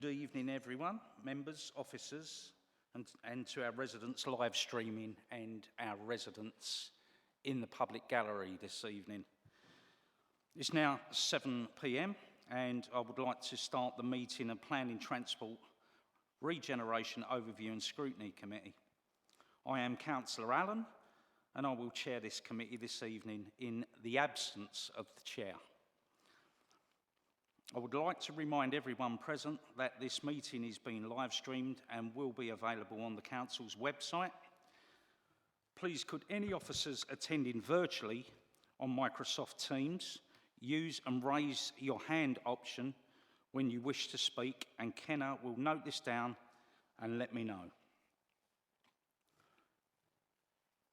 Good evening, everyone, members, officers, and to our residents live streaming and our residents in the public gallery this evening. It's now 7 p.m. and I would like to start the meeting of Planning, Transport, Regeneration, Overview and Scrutiny Committee. I am Councillor Allen and I will chair this committee this evening in the absence of the chair. I would like to remind everyone present that this meeting is being live streamed and will be available on the Council's website. Please could any officers attending virtually on Microsoft Teams use and raise your hand option when you wish to speak, and Kenna will note this down and let me know.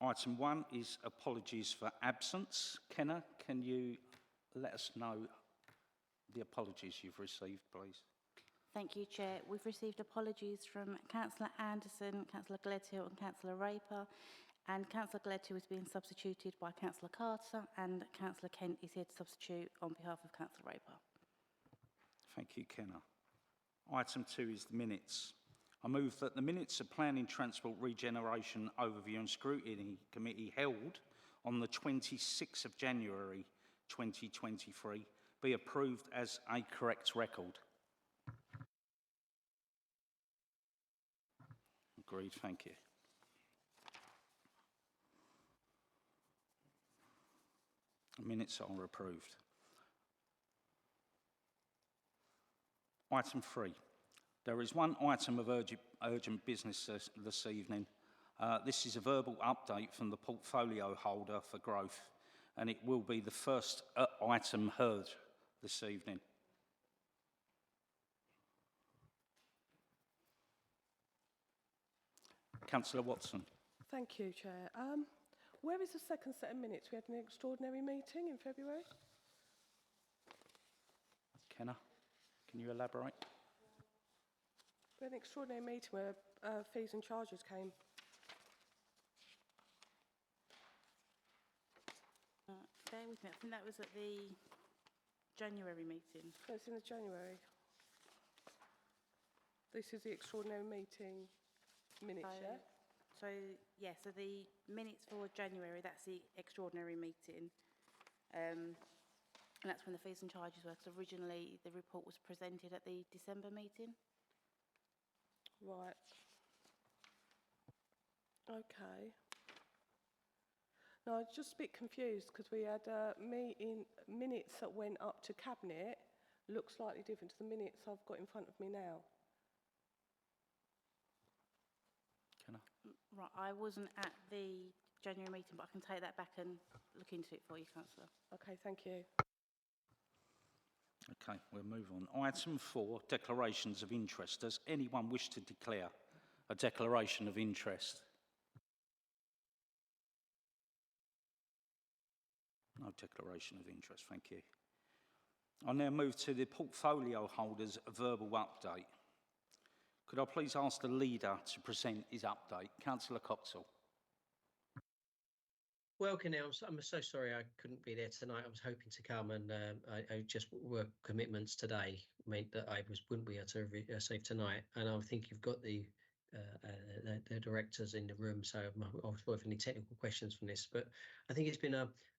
Item 1 is apologies for absence. Kenna, can you let us know the apologies you've received, please? Thank you, Chair. We've received apologies from Councillor Anderson, Councillor Gledhill and Councillor Raper, and Councillor Gledhill is being substituted by Councillor Carter, and Councillor Kent is here to substitute on behalf of Councillor Raper. Thank you, Kenna. Item 2 is the minutes. I move that the minutes of Planning, Transport, Regeneration, Overview and Scrutiny Committee held on the 26th of January 2023 be approved as a correct record. Agreed, thank you. The minutes are approved. Item 3. There is one item of urgent business this evening. This is a verbal update from the portfolio holder for growth, and it will be the first item heard this evening. Councillor Watson. Thank you, Chair. Where is the second set of minutes? We had an extraordinary meeting in February. Kenna, can you elaborate? We had an extraordinary meeting where fees and charges came. Bear with me. I think that was at the January meeting. No, it's in the January. This is the extraordinary meeting minutes, yeah? So the minutes for January, that's the extraordinary meeting. And that's when the fees and charges were, because originally the report was presented at the December meeting. Right. Okay. No, I was just a bit confused because we had minutes that went up to Cabinet look slightly different to the minutes I've got in front of me now. Kenna? Right, I wasn't at the January meeting, but I can take that back and look into it for you, Councillor. Okay, thank you. Okay, we'll move on. Item 4, declarations of interest. Does anyone wish to declare a declaration of interest? No declaration of interest, thank you. I'll now move to the portfolio holder's verbal update. Could I please ask the leader to present his update? Councillor Coxall. Well, Canal, I'm so sorry I couldn't be there tonight. I was hoping to come, and I just work commitments today meant that I wouldn't be able to receive tonight. And I think you've got the directors in the room, so I'll for any technical questions from this. But I think it's been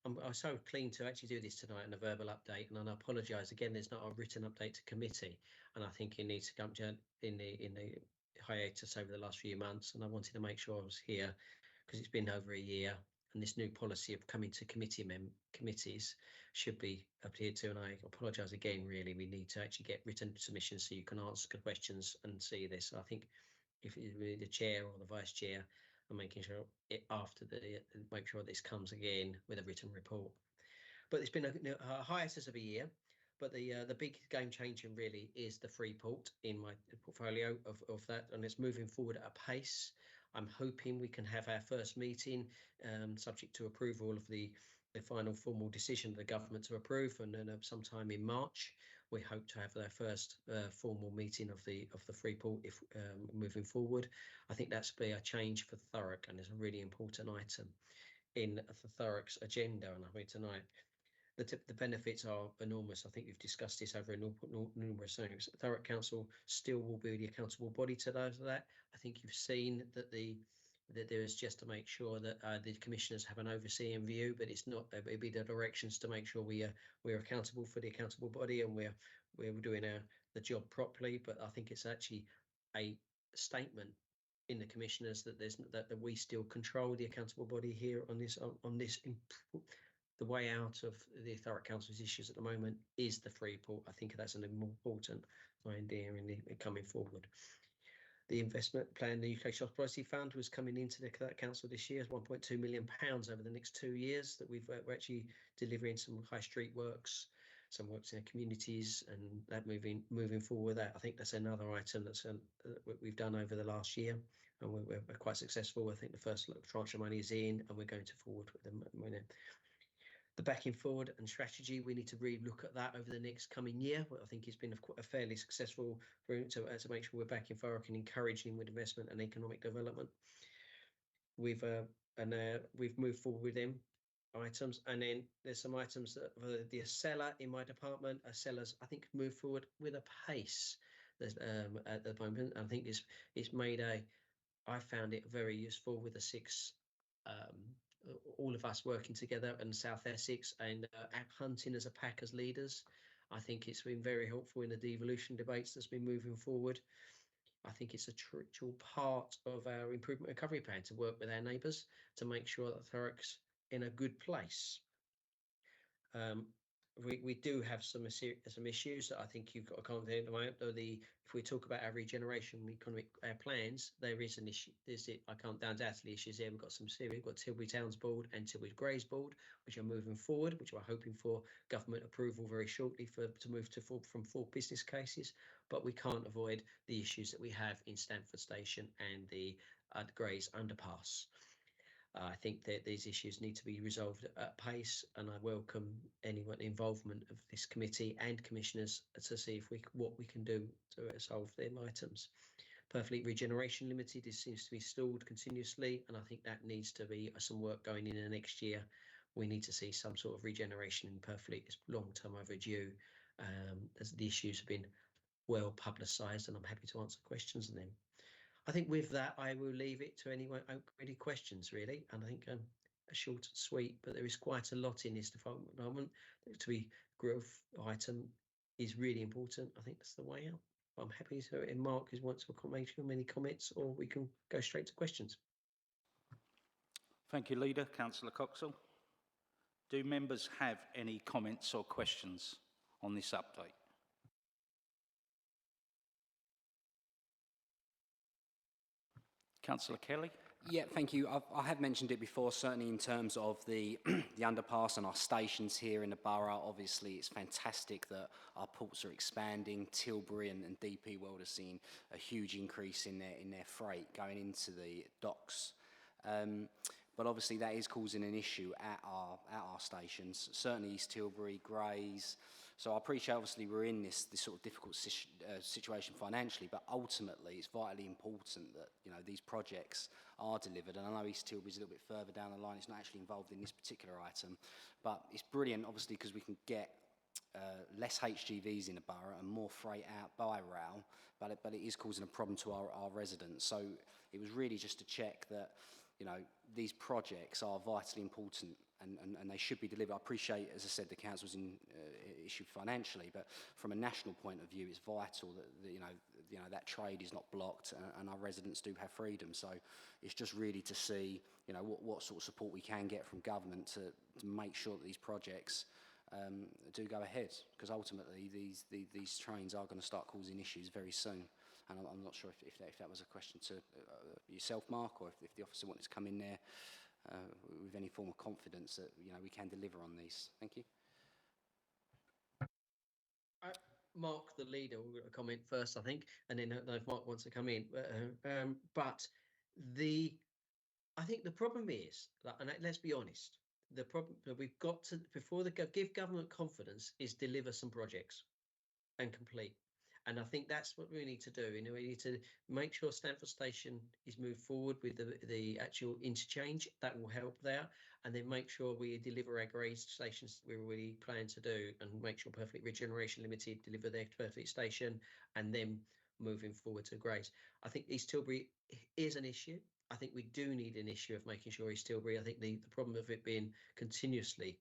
I'm so keen to actually do this tonight and a verbal update, and I apologise again. There's not a written update to committee, and I think it needs to come in the hiatus over the last few months. And I wanted to make sure I was here because it's been over a year. And this new policy of coming to committees should be adhered to. And I apologise again, really, we need to actually get written submissions so you can answer questions and see this. I think if the chair or the vice chair are making sure make sure this comes again with a written report. But it's been a hiatus of a year. But the big game changing really is the free port in my portfolio of that, and it's moving forward at a pace. I'm hoping we can have our first meeting, subject to approval of the final formal decision of the government to approve, and then sometime in March we hope to have our first formal meeting of the free port. If moving forward, I think that's be a change for Thurrock, and it's a really important item in the Thurrock's agenda. And I mean tonight. the benefits are enormous. I think we've discussed this over numerous times. Thurrock Council still will be the accountable body to that. I think you've seen that that there is just to make sure that the commissioners have an overseeing view, but it's not. It'll be the directions to make sure we're accountable for the accountable body and we're doing the job properly. But I think it's actually a statement in the commissioners that that we still control the accountable body here on this the way out of the Thurrock Council's issues at the moment is the free port. I think that's an important idea in coming forward. The investment plan, the UK Shop Policy Fund, was coming into the council this year, £1.2 million over the next 2 years. That we're actually delivering some high street works, some works in our communities, and that moving forward. That I think that's another item that we've done over the last year, and we're quite successful. I think the first tranche of money is in, and we're going to forward with them. The backing forward and strategy, we need to really look at that over the next coming year. I think it's been a fairly successful route to make sure we're backing Thurrock and encouraging with investment and economic development. We've moved forward with them items, and then there's some items that the seller in my department, sellers I think move forward with a pace. At the moment, I think it's made I found it very useful with the 6. All of us working together in South Essex and hunting as a pack as leaders. I think it's been very helpful in the devolution debates that's been moving forward. I think it's a crucial part of our improvement recovery plan to work with our neighbours to make sure that Thurrock's in a good place. We do have some issues that I think you've got to comment on. If we talk about our regeneration economic plans, there is an issue. I can't undoubtedly issues there. We've got we've got Tilbury Towns Board and Tilbury Greys Board, which are moving forward, which we're hoping for government approval very shortly to move from 4 business cases. But we can't avoid the issues that we have in Stamford Station and the Greys underpass. I think that these issues need to be resolved at pace, and I welcome anyone involvement of this committee and commissioners to see what we can do to solve them items. Perfect Regeneration Limited seems to be stalled continuously, and I think that needs to be some work going in the next year. We need to see some sort of regeneration in Perfect. It's long-term overdue, as the issues have been well publicised, and I'm happy to answer questions on them. I think with that, I will leave it to anyone. Any questions, really? And I think a short and sweet, but there is quite a lot in this department. To be growth item is really important. I think that's the way out. I'm happy to, and Mark wants to make any comments, or we can go straight to questions. Thank you, Leader. Councillor Coxall. Do members have any comments or questions on this update? Councillor Kelly. Yeah, thank you. I have mentioned it before, certainly in terms of the the underpass and our stations here in the borough. Obviously, it's fantastic that our ports are expanding. Tilbury and DP World are seeing a huge increase in their freight going into the docks. But obviously, that is causing an issue at our stations. Certainly, East Tilbury, Greys. So I appreciate, obviously, we're in this sort of difficult situation financially, but ultimately it's vitally important that, you know, these projects are delivered. And I know East Tilbury's a little bit further down the line. It's not actually involved in this particular item, but it's brilliant, obviously, because we can get less HGVs in the borough and more freight out by rail, but it is causing a problem to our residents. So it was really just to check that, you know, these projects are vitally important and they should be delivered. I appreciate, as I said, the council's in issue financially, but from a national point of view, it's vital that you know that trade is not blocked and our residents do have freedom. So it's just really to see, you know, what sort of support we can get from government to make sure that these projects do go ahead, because ultimately these trains are going to start causing issues very soon. And I'm not sure if that was a question to yourself, Mark, or if the officer wanted to come in there with any form of confidence that, you know, we can deliver on these. Thank you. Mark, the leader, will comment first, I think, and then if Mark wants to come in. But I think the problem is, and let's be honest, the problem that we've got to, before give government confidence, is deliver some projects and complete. And I think that's what we need to do. You know, we need to make sure Stamford Station is moved forward with the actual interchange. That will help there. And then make sure we deliver our grey stations that we really plan to do, and make sure Perfect Regeneration Limited deliver their Perfect Station, and then moving forward to Greys. I think East Tilbury is an issue. I think we do need an issue of making sure East Tilbury, I think the problem of it being continuously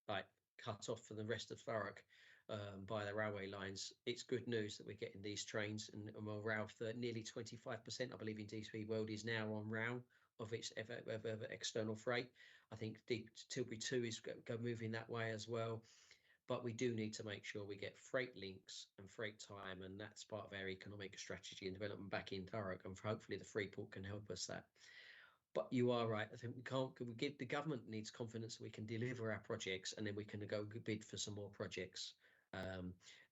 like cut off from the rest of Thurrock by the railway lines, it's good news that we're getting these trains, and we'll rail for nearly 25%, I believe, in DCP World is now on rail of its external freight. I think Tilbury 2 is moving that way as well. But we do need to make sure we get freight links and freight time, and that's part of our economic strategy and development back in Thurrock, and hopefully the Freeport can help us that. But you are right. I think we give the government needs confidence that we can deliver our projects, and then we can go bid for some more projects.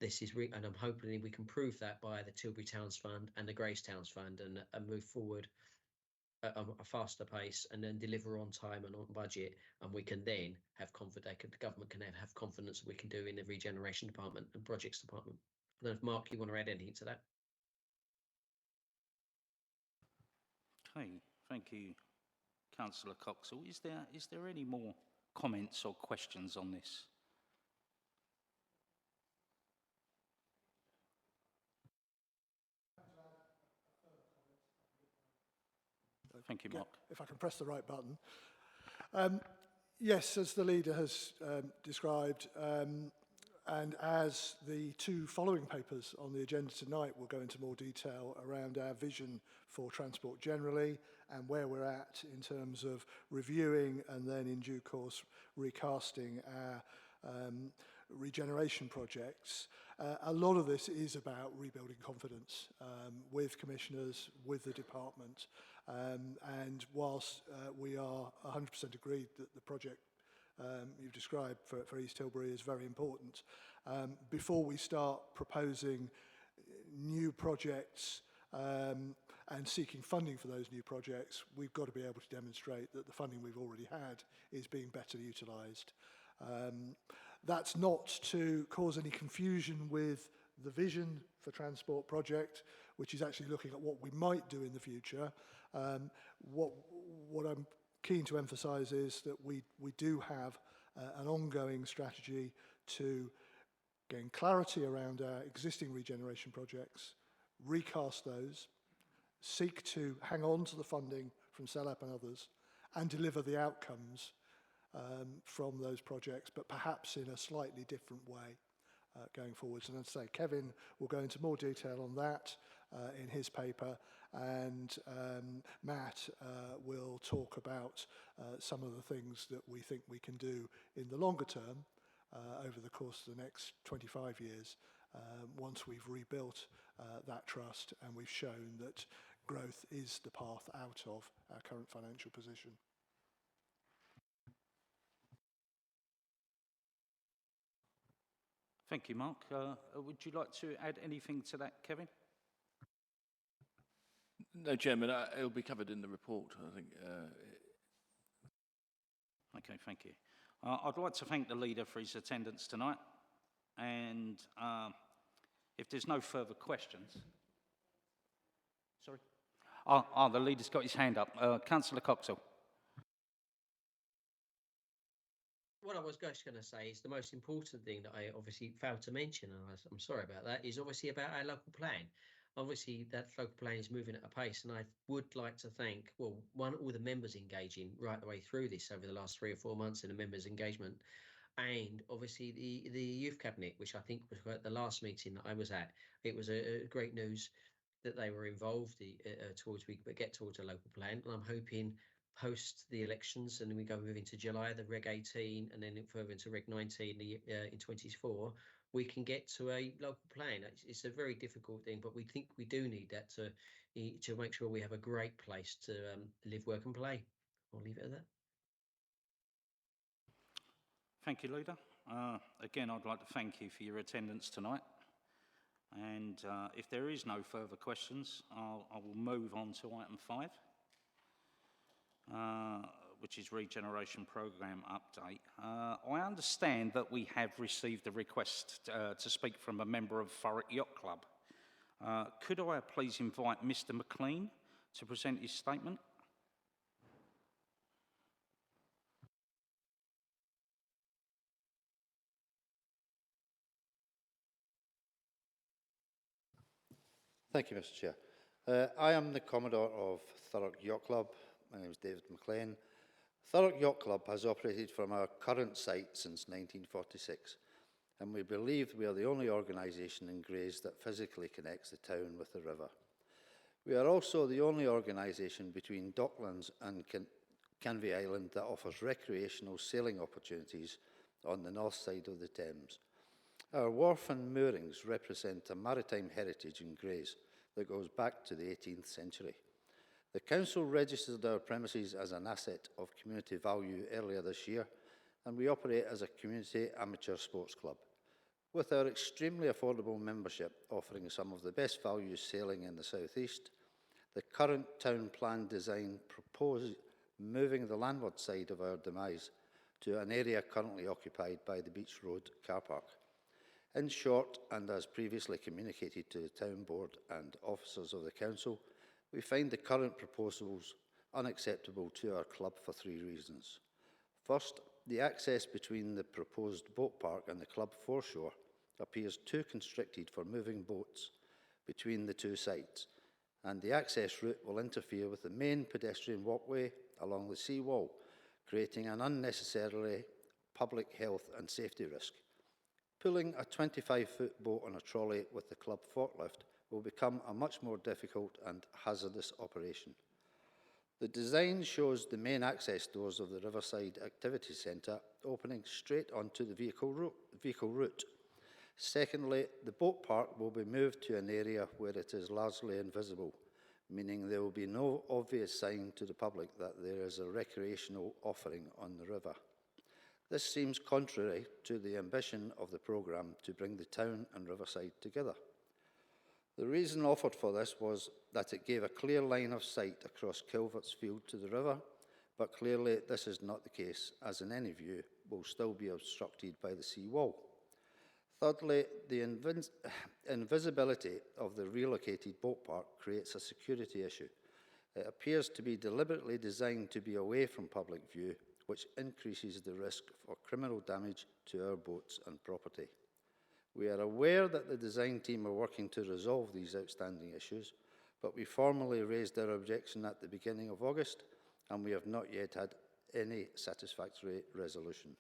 This is and I'm hoping we can prove that by the Tilbury Towns Fund and the Grace Towns Fund, and move forward at a faster pace, and then deliver on time and on budget, and we can then have confidence. The government can have confidence that we can do in the regeneration department and projects department. I don't know if Mark, you want to add anything to that? Okay, thank you, Councillor Coxall. Is there any more comments or questions on this? Thank you, Mark. If I can press the right button. Yes, as the leader has described, and as the two following papers on the agenda tonight will go into more detail around our vision for transport generally and where we're at in terms of reviewing and then in due course recasting our regeneration projects. A lot of this is about rebuilding confidence with commissioners, with the department, and whilst we are 100% agreed that the project you've described for East Tilbury is very important, before we start proposing new projects and seeking funding for those new projects, we've got to be able to demonstrate that the funding we've already had is being better utilised. That's not to cause any confusion with the vision for transport project, which is actually looking at what we might do in the future. What I'm keen to emphasise is that we do have an ongoing strategy to gain clarity around our existing regeneration projects, recast those, seek to hang on to the funding from CELAP and others, and deliver the outcomes from those projects, but perhaps in a slightly different way going forwards. And as I say, Kevin will go into more detail on that in his paper, and Matt will talk about some of the things that we think we can do in the longer term over the course of the next 25 years once we've rebuilt that trust and we've shown that growth is the path out of our current financial position. Thank you, Mark. Would you like to add anything to that, Kevin? No, Chairman, it'll be covered in the report, I think. Okay, thank you. I'd like to thank the leader for his attendance tonight, and if there's no further questions... Sorry? The leader's got his hand up. Councillor Coxall. What I was just going to say is the most important thing that I obviously failed to mention, and I'm sorry about that, is obviously about our local plan. Obviously, that local plan is moving at a pace, and I would like to thank, well, all the members engaging right the way through this over the last 3 or 4 months in the members' engagement, and obviously the youth cabinet, which I think was at the last meeting that I was at. It was a great news that they were involved towards we get towards a local plan, and I'm hoping post the elections, and then we go moving to July, the Reg 18, and then further into Reg 19 in 24, we can get to a local plan. It's a very difficult thing, but we think we do need that to make sure we have a great place to live, work and play. I'll leave it at that. Thank you, Leader. Again, I'd like to thank you for your attendance tonight. And if there is no further questions, I will move on to item 5. Which is Regeneration Programme Update. I understand that we have received a request to speak from a member of Thurrock Yacht Club. Could I please invite Mr. McLean to present his statement? Thank you, Mr. Chair. I am the Commodore of Thurrock Yacht Club. My name is David McLean. Thurrock Yacht Club has operated from our current site since 1946, and we believe we are the only organisation in Grays that physically connects the town with the river. We are also the only organisation between Docklands and Canvey Island that offers recreational sailing opportunities on the north side of the Thames. Our wharf and moorings represent a maritime heritage in Grays that goes back to the 18th century. The council registered our premises as an asset of community value earlier this year, and we operate as a community amateur sports club. With our extremely affordable membership offering some of the best value sailing in the southeast, the current town plan design proposes moving the landward side of our demise to an area currently occupied by the Beach Road car park. In short, and as previously communicated to the town board and officers of the council, we find the current proposals unacceptable to our club for 3 reasons. First, the access between the proposed boat park and the club foreshore appears too constricted for moving boats between the 2 sites, and the access route will interfere with the main pedestrian walkway along the sea wall, creating an unnecessarily public health and safety risk. Pulling a 25-foot boat on a trolley with the club forklift will become a much more difficult and hazardous operation. The design shows the main access doors of the Riverside Activity Centre opening straight onto the vehicle route. Secondly, the boat park will be moved to an area where it is largely invisible, meaning there will be no obvious sign to the public that there is a recreational offering on the river. This seems contrary to the ambition of the programme to bring the town and Riverside together. The reason offered for this was that it gave a clear line of sight across Kilvert's Field to the river, but clearly this is not the case, as in any view will still be obstructed by the sea wall. Thirdly, the invisibility of the relocated boat park creates a security issue. It appears to be deliberately designed to be away from public view, which increases the risk for criminal damage to our boats and property. We are aware that the design team are working to resolve these outstanding issues, but we formally raised our objection at the beginning of August, and we have not yet had any satisfactory resolution.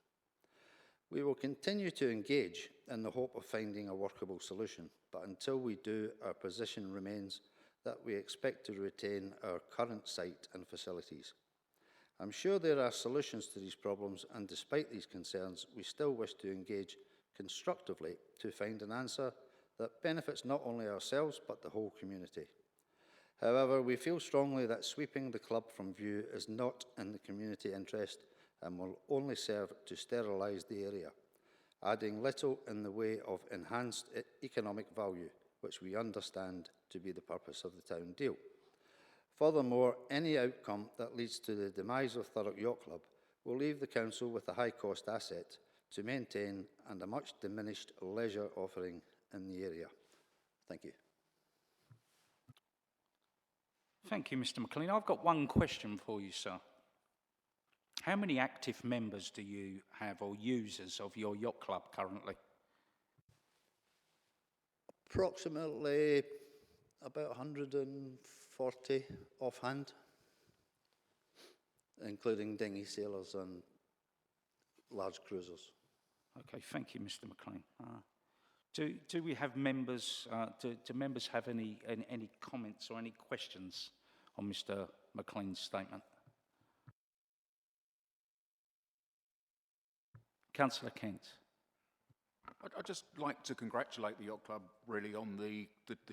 We will continue to engage in the hope of finding a workable solution, but until we do, our position remains that we expect to retain our current site and facilities. I'm sure there are solutions to these problems, and despite these concerns, we still wish to engage constructively to find an answer that benefits not only ourselves but the whole community. However, we feel strongly that sweeping the club from view is not in the community interest and will only serve to sterilise the area, adding little in the way of enhanced economic value, which we understand to be the purpose of the town deal. Furthermore, any outcome that leads to the demise of Thurrock Yacht Club will leave the council with a high-cost asset to maintain and a much diminished leisure offering in the area. Thank you. Thank you, Mr. McLean. I've got one question for you, sir. How many active members do you have or users of your yacht club currently? Approximately about 140 offhand, including dinghy sailors and large cruisers. Okay, thank you, Mr. McLean. Do we have members, do members have any comments or any questions on Mr. McLean's statement? Councillor Kent. I'd just like to congratulate the Yacht Club really on the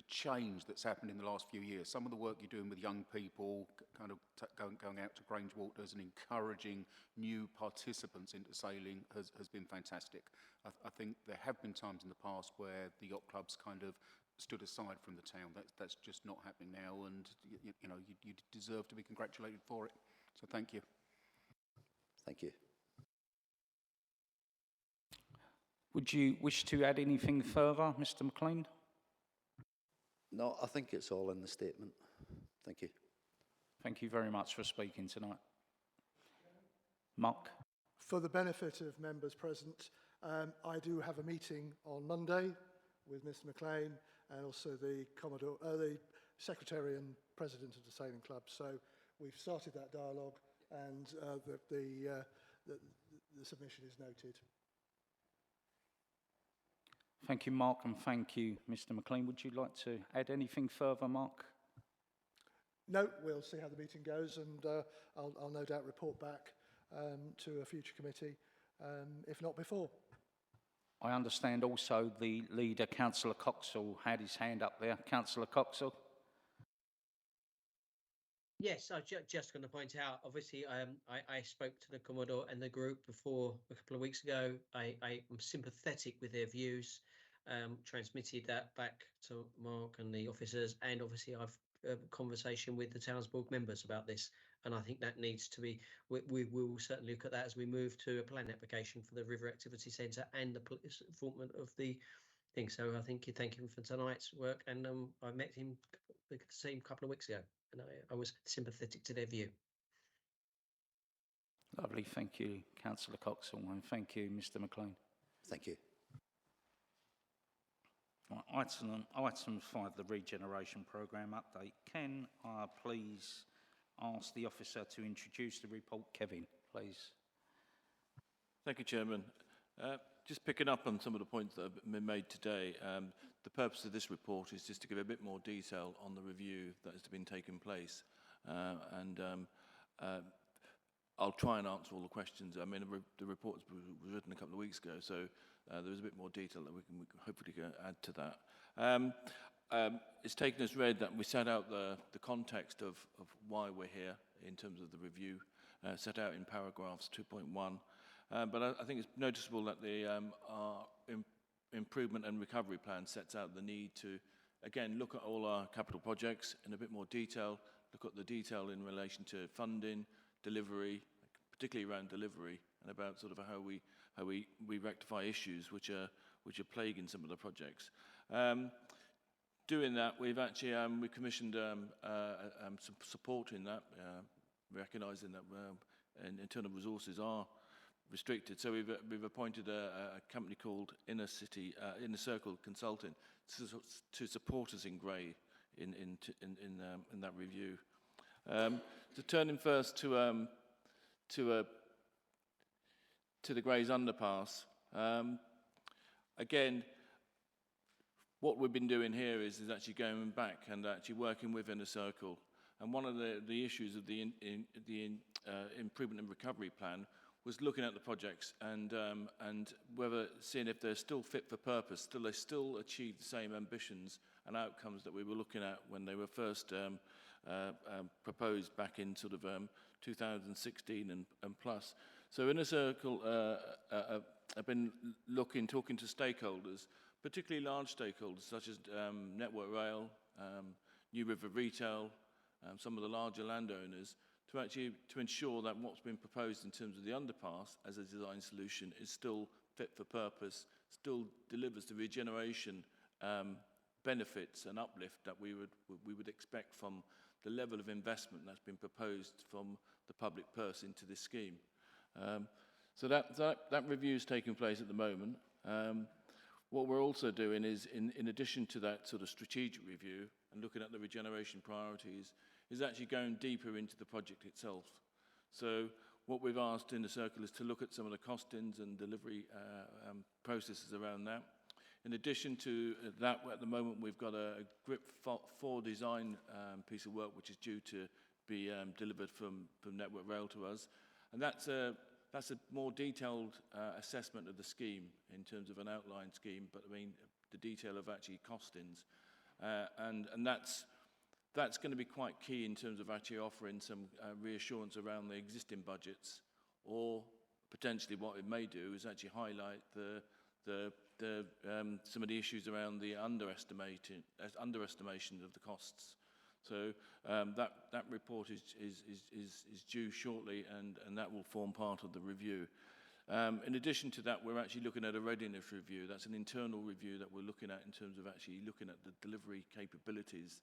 change that's happened in the last few years. Some of the work you're doing with young people, kind of going out to Grange Waters and encouraging new participants into sailing has been fantastic. I think there have been times in the past where the yacht clubs kind of stood aside from the town. That's just not happening now, and you know you deserve to be congratulated for it. So thank you. Thank you. Would you wish to add anything further, Mr. McLean? No, I think it's all in the statement. Thank you. Thank you very much for speaking tonight. Mark? For the benefit of members present, I do have a meeting on Monday with Mr McLean and also the Secretary and President of the Sailing Club. So we've started that dialogue, and the submission is noted. Thank you, Mark, and thank you, Mr McLean. Would you like to add anything further, Mark? No, we'll see how the meeting goes, and I'll no doubt report back to a future committee, if not before. I understand also the leader, Councillor Coxall, had his hand up there. Councillor Coxall? Yes, I was just going to point out, obviously, I spoke to the Commodore and the group before a couple of weeks ago. I am sympathetic with their views, transmitted that back to Mark and the officers, and obviously I've a conversation with the Townsboard members about this, and I think that needs to be, we will certainly look at that as we move to a plan application for the River Activity Centre and the performance of the thing. So I think you thank him for tonight's work, and I met him the same couple of weeks ago, and I was sympathetic to their view. Lovely, thank you, Councillor Coxall, and thank you, Mr McLean. Thank you. Right, item 5, the Regeneration Programme update. Can I please ask the officer to introduce the report? Kevin, please. Thank you, Chairman. Just picking up on some of the points that have been made today, the purpose of this report is just to give a bit more detail on the review that has been taking place. I'll try and answer all the questions. I mean, the report was written a couple of weeks ago, so there is a bit more detail that we can hopefully add to that. It's taken as read that we set out the context of why we're here in terms of the review, set out in paragraphs 2.1. But I think it's noticeable that our improvement and recovery plan sets out the need to, again, look at all our capital projects in a bit more detail, look at the detail in relation to funding, delivery, particularly around delivery, and about sort of how we rectify issues which are plaguing some of the projects. Doing that, we've actually we commissioned some support in that, recognising that internal resources are restricted. So we've appointed a company called Inner Circle Consulting to support us in Grey in that review. So turning first to the Greys underpass. Again, what we've been doing here is actually going back and actually working with Inner Circle. And one of the issues of the improvement and recovery plan was looking at the projects and seeing if they're still fit for purpose, they still achieve the same ambitions and outcomes that we were looking at when they were first proposed back in sort of 2016 and plus. So Inner Circle have been talking to stakeholders, particularly large stakeholders such as Network Rail, New River Retail, some of the larger landowners, to ensure that what's been proposed in terms of the underpass as a design solution is still fit for purpose, still delivers the regeneration benefits and uplift that we would expect from the level of investment that's been proposed from the public purse into this scheme. So that review is taking place at the moment. What we're also doing is, in addition to that sort of strategic review and looking at the regeneration priorities, is actually going deeper into the project itself. So what we've asked in the circle is to look at some of the costings and delivery processes around that. In addition to that, at the moment we've got a GRIP 4 design piece of work which is due to be delivered from Network Rail to us, and that's a more detailed assessment of the scheme in terms of an outline scheme, but I mean the detail of actually costings, and that's going to be quite key in terms of actually offering some reassurance around the existing budgets, or potentially what it may do is actually highlight some of the issues around the underestimation of the costs. So that report is due shortly, and that will form part of the review. In addition to that, we're actually looking at a readiness review. That's an internal review that we're looking at in terms of actually looking at the delivery capabilities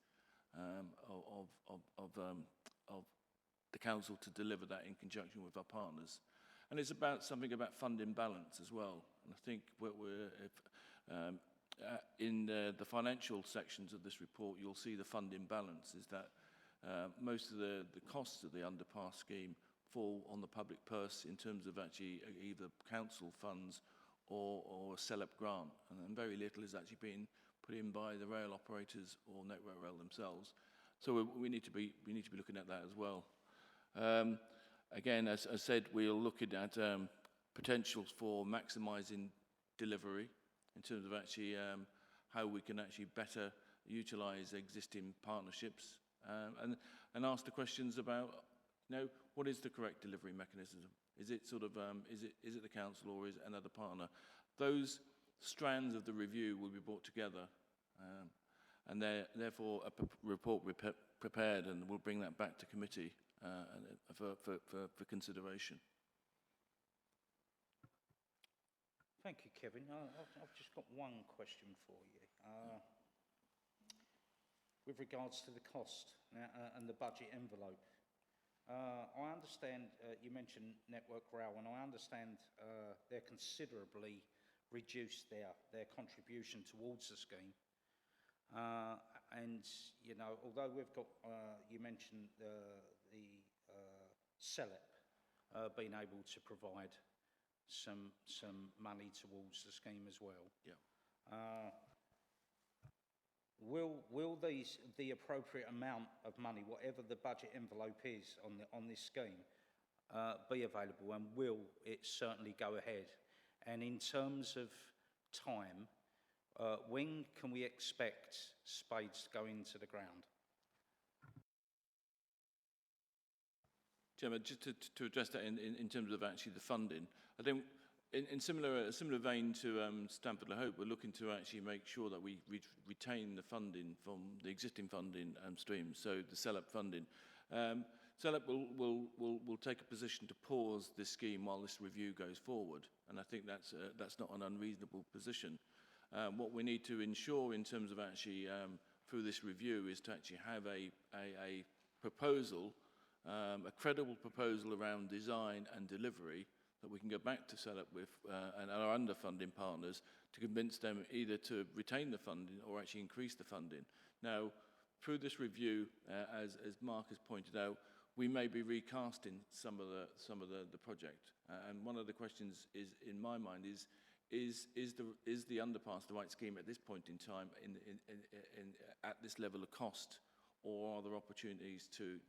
of the council to deliver that in conjunction with our partners. And it's about something about funding balance as well. And I think in the financial sections of this report, you'll see the funding balance is that most of the costs of the underpass scheme fall on the public purse in terms of actually either council funds or a CELEP grant. And then very little is actually being put in by the rail operators or Network Rail themselves. So we need to be looking at that as well. Again, as I said, we're looking at potentials for maximising delivery in terms of actually how we can actually better utilise existing partnerships and ask the questions about, what is the correct delivery mechanism? Is it sort of is it the council or is it another partner? Those strands of the review will be brought together, and therefore a report prepared, and we'll bring that back to committee for consideration. Thank you, Kevin. I've just got one question for you. With regards to the cost and the budget envelope, I understand you mentioned Network Rail, and I understand they're considerably reduced their contribution towards the scheme. And, although we've got, you mentioned the CELEP being able to provide some money towards the scheme as well. Yeah. Will the appropriate amount of money, whatever the budget envelope is on this scheme, be available, and will it certainly go ahead? And in terms of time, when can we expect spades to go into the ground? Chairman, just to address that in terms of actually the funding, I think in similar vein to Stamford Le Hope, we're looking to actually make sure that we retain the funding from the existing funding streams, so the CELEP funding. CELEP will take a position to pause this scheme while this review goes forward, and I think that's not an unreasonable position. What we need to ensure in terms of actually through this review is to actually have a proposal, a credible proposal around design and delivery that we can go back to CELEP with and our underfunding partners to convince them either to retain the funding or actually increase the funding. Now, through this review, as Mark has pointed out, we may be recasting some of the project, and one of the questions is in my mind is the underpass the right scheme at this point in time at this level of cost, or are there opportunities to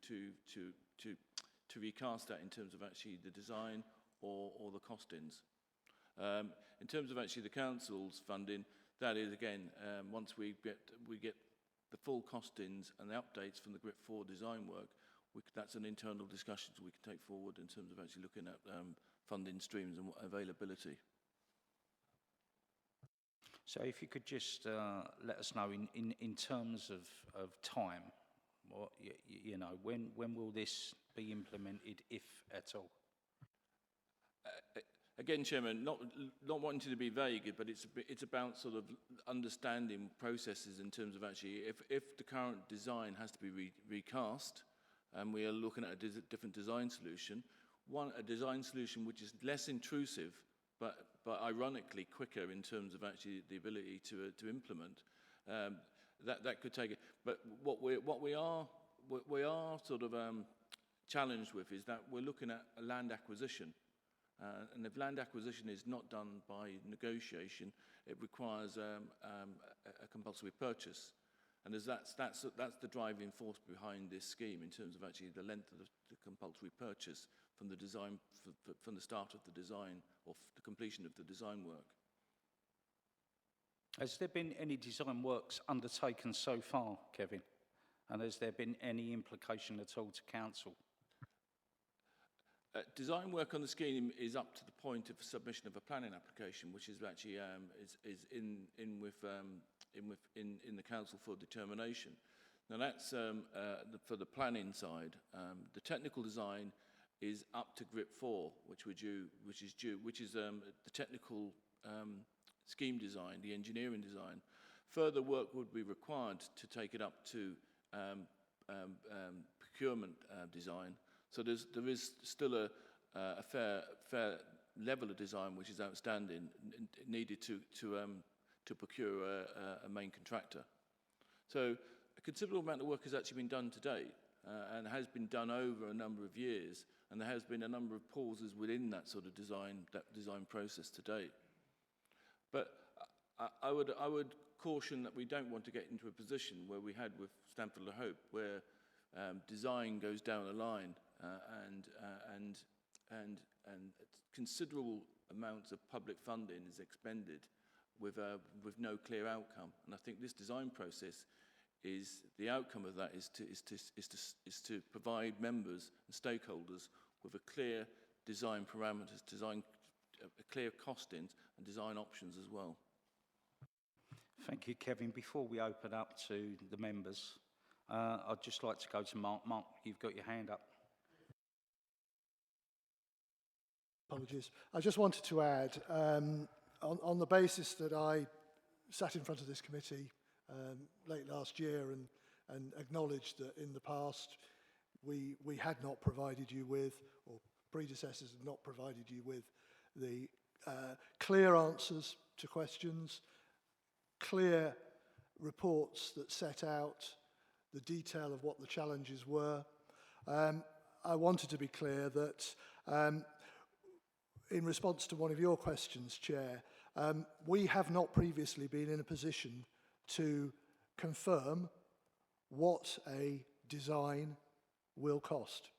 recast that in terms of actually the design or the costings? In terms of actually the council's funding, that is again once we get the full costings and the updates from the GRIP 4 design work, that's an internal discussion we can take forward in terms of actually looking at funding streams and availability. So if you could just let us know in terms of time, what, when will this be implemented, if at all? Again, Chairman, not wanting to be vague, but it's about sort of understanding processes in terms of actually if the current design has to be recast, and we are looking at a different design solution, a design solution which is less intrusive, but ironically quicker in terms of actually the ability to implement, that could take it. But what we are sort of challenged with is that we're looking at a land acquisition. And if land acquisition is not done by negotiation, it requires a compulsory purchase. And that's the driving force behind this scheme in terms of actually the length of the compulsory purchase from the design, from the start of the design or the completion of the design work. Has there been any design works undertaken so far, Kevin? And has there been any implication at all to council? Design work on the scheme is up to the point of submission of a planning application, which is actually is in the council for determination. Now that's for the planning side. The technical design is up to grip 4, which is the technical scheme design, the engineering design. Further work would be required to take it up to procurement design. So there is still a fair level of design which is outstanding, needed to procure a main contractor. So a considerable amount of work has actually been done to date, and has been done over a number of years, and there has been a number of pauses within that sort of design process to date. But I would caution that we don't want to get into a position where we had with Stamford Le Hope, where design goes down a line and considerable amounts of public funding is expended with no clear outcome. And I think this design process is the outcome of that is to provide members and stakeholders with a clear design parameters, clear costings and design options as well. Thank you, Kevin. Before we open up to the members, I'd just like to go to Mark. Mark, you've got your hand up. Apologies. I just wanted to add, on the basis that I sat in front of this committee late last year and acknowledged that in the past we had not provided you with, or predecessors had not provided you with, the clear answers to questions, clear reports that set out the detail of what the challenges were. I wanted to be clear that in response to one of your questions, Chair, we have not previously been in a position to confirm what a design will cost.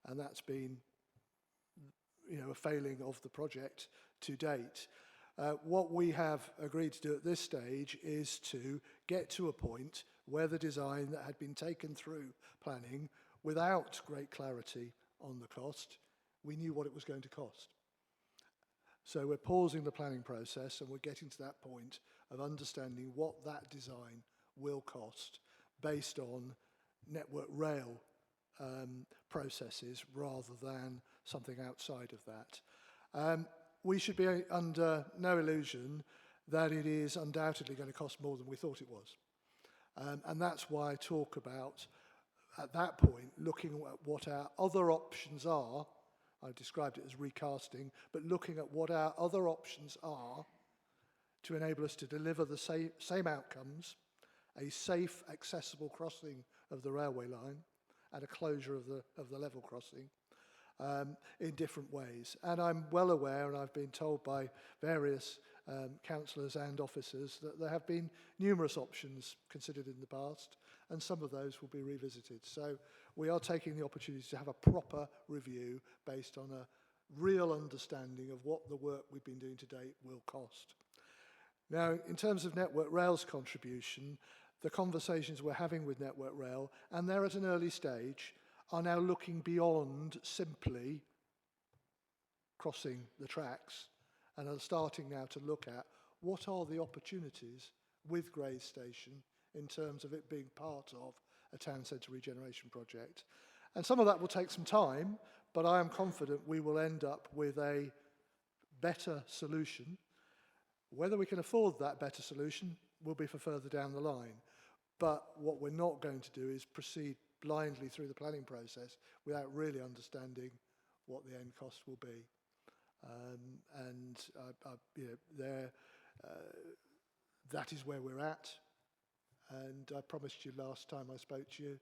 And that's been, a failing of the project to date. What we have agreed to do at this stage is to get to a point where the design that had been taken through planning without great clarity on the cost, we knew what it was going to cost. So we're pausing the planning process and we're getting to that point of understanding what that design will cost based on Network Rail processes rather than something outside of that. We should be under no illusion that it is undoubtedly going to cost more than we thought it was. And that's why I talk about, at that point, looking at what our other options are. I described it as recasting, but looking at what our other options are to enable us to deliver the same outcomes, a safe, accessible crossing of the railway line and a closure of the level crossing in different ways. And I'm well aware, and I've been told by various councillors and officers, that there have been numerous options considered in the past, and some of those will be revisited. So we are taking the opportunity to have a proper review based on a real understanding of what the work we've been doing to date will cost. Now, in terms of Network Rail's contribution, the conversations we're having with Network Rail, and they're at an early stage, are now looking beyond simply crossing the tracks and are starting now to look at what are the opportunities with Grays Station in terms of it being part of a town centre regeneration project. And some of that will take some time, but I am confident we will end up with a better solution. Whether we can afford that better solution will be for further down the line. But what we're not going to do is proceed blindly through the planning process without really understanding what the end cost will be. That is where we're at. And I promised you last time I spoke to you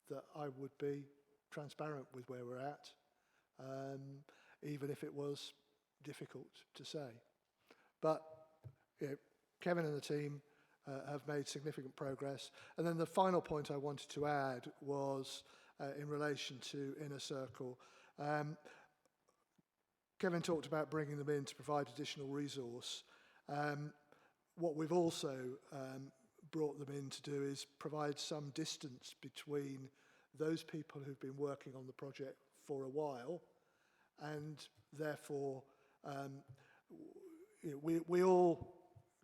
that I would be transparent with where we're at, even if it was difficult to say. But Kevin and the team have made significant progress. And then the final point I wanted to add was in relation to Inner Circle. Kevin talked about bringing them in to provide additional resource. What we've also brought them in to do is provide some distance between those people who've been working on the project for a while, and therefore we all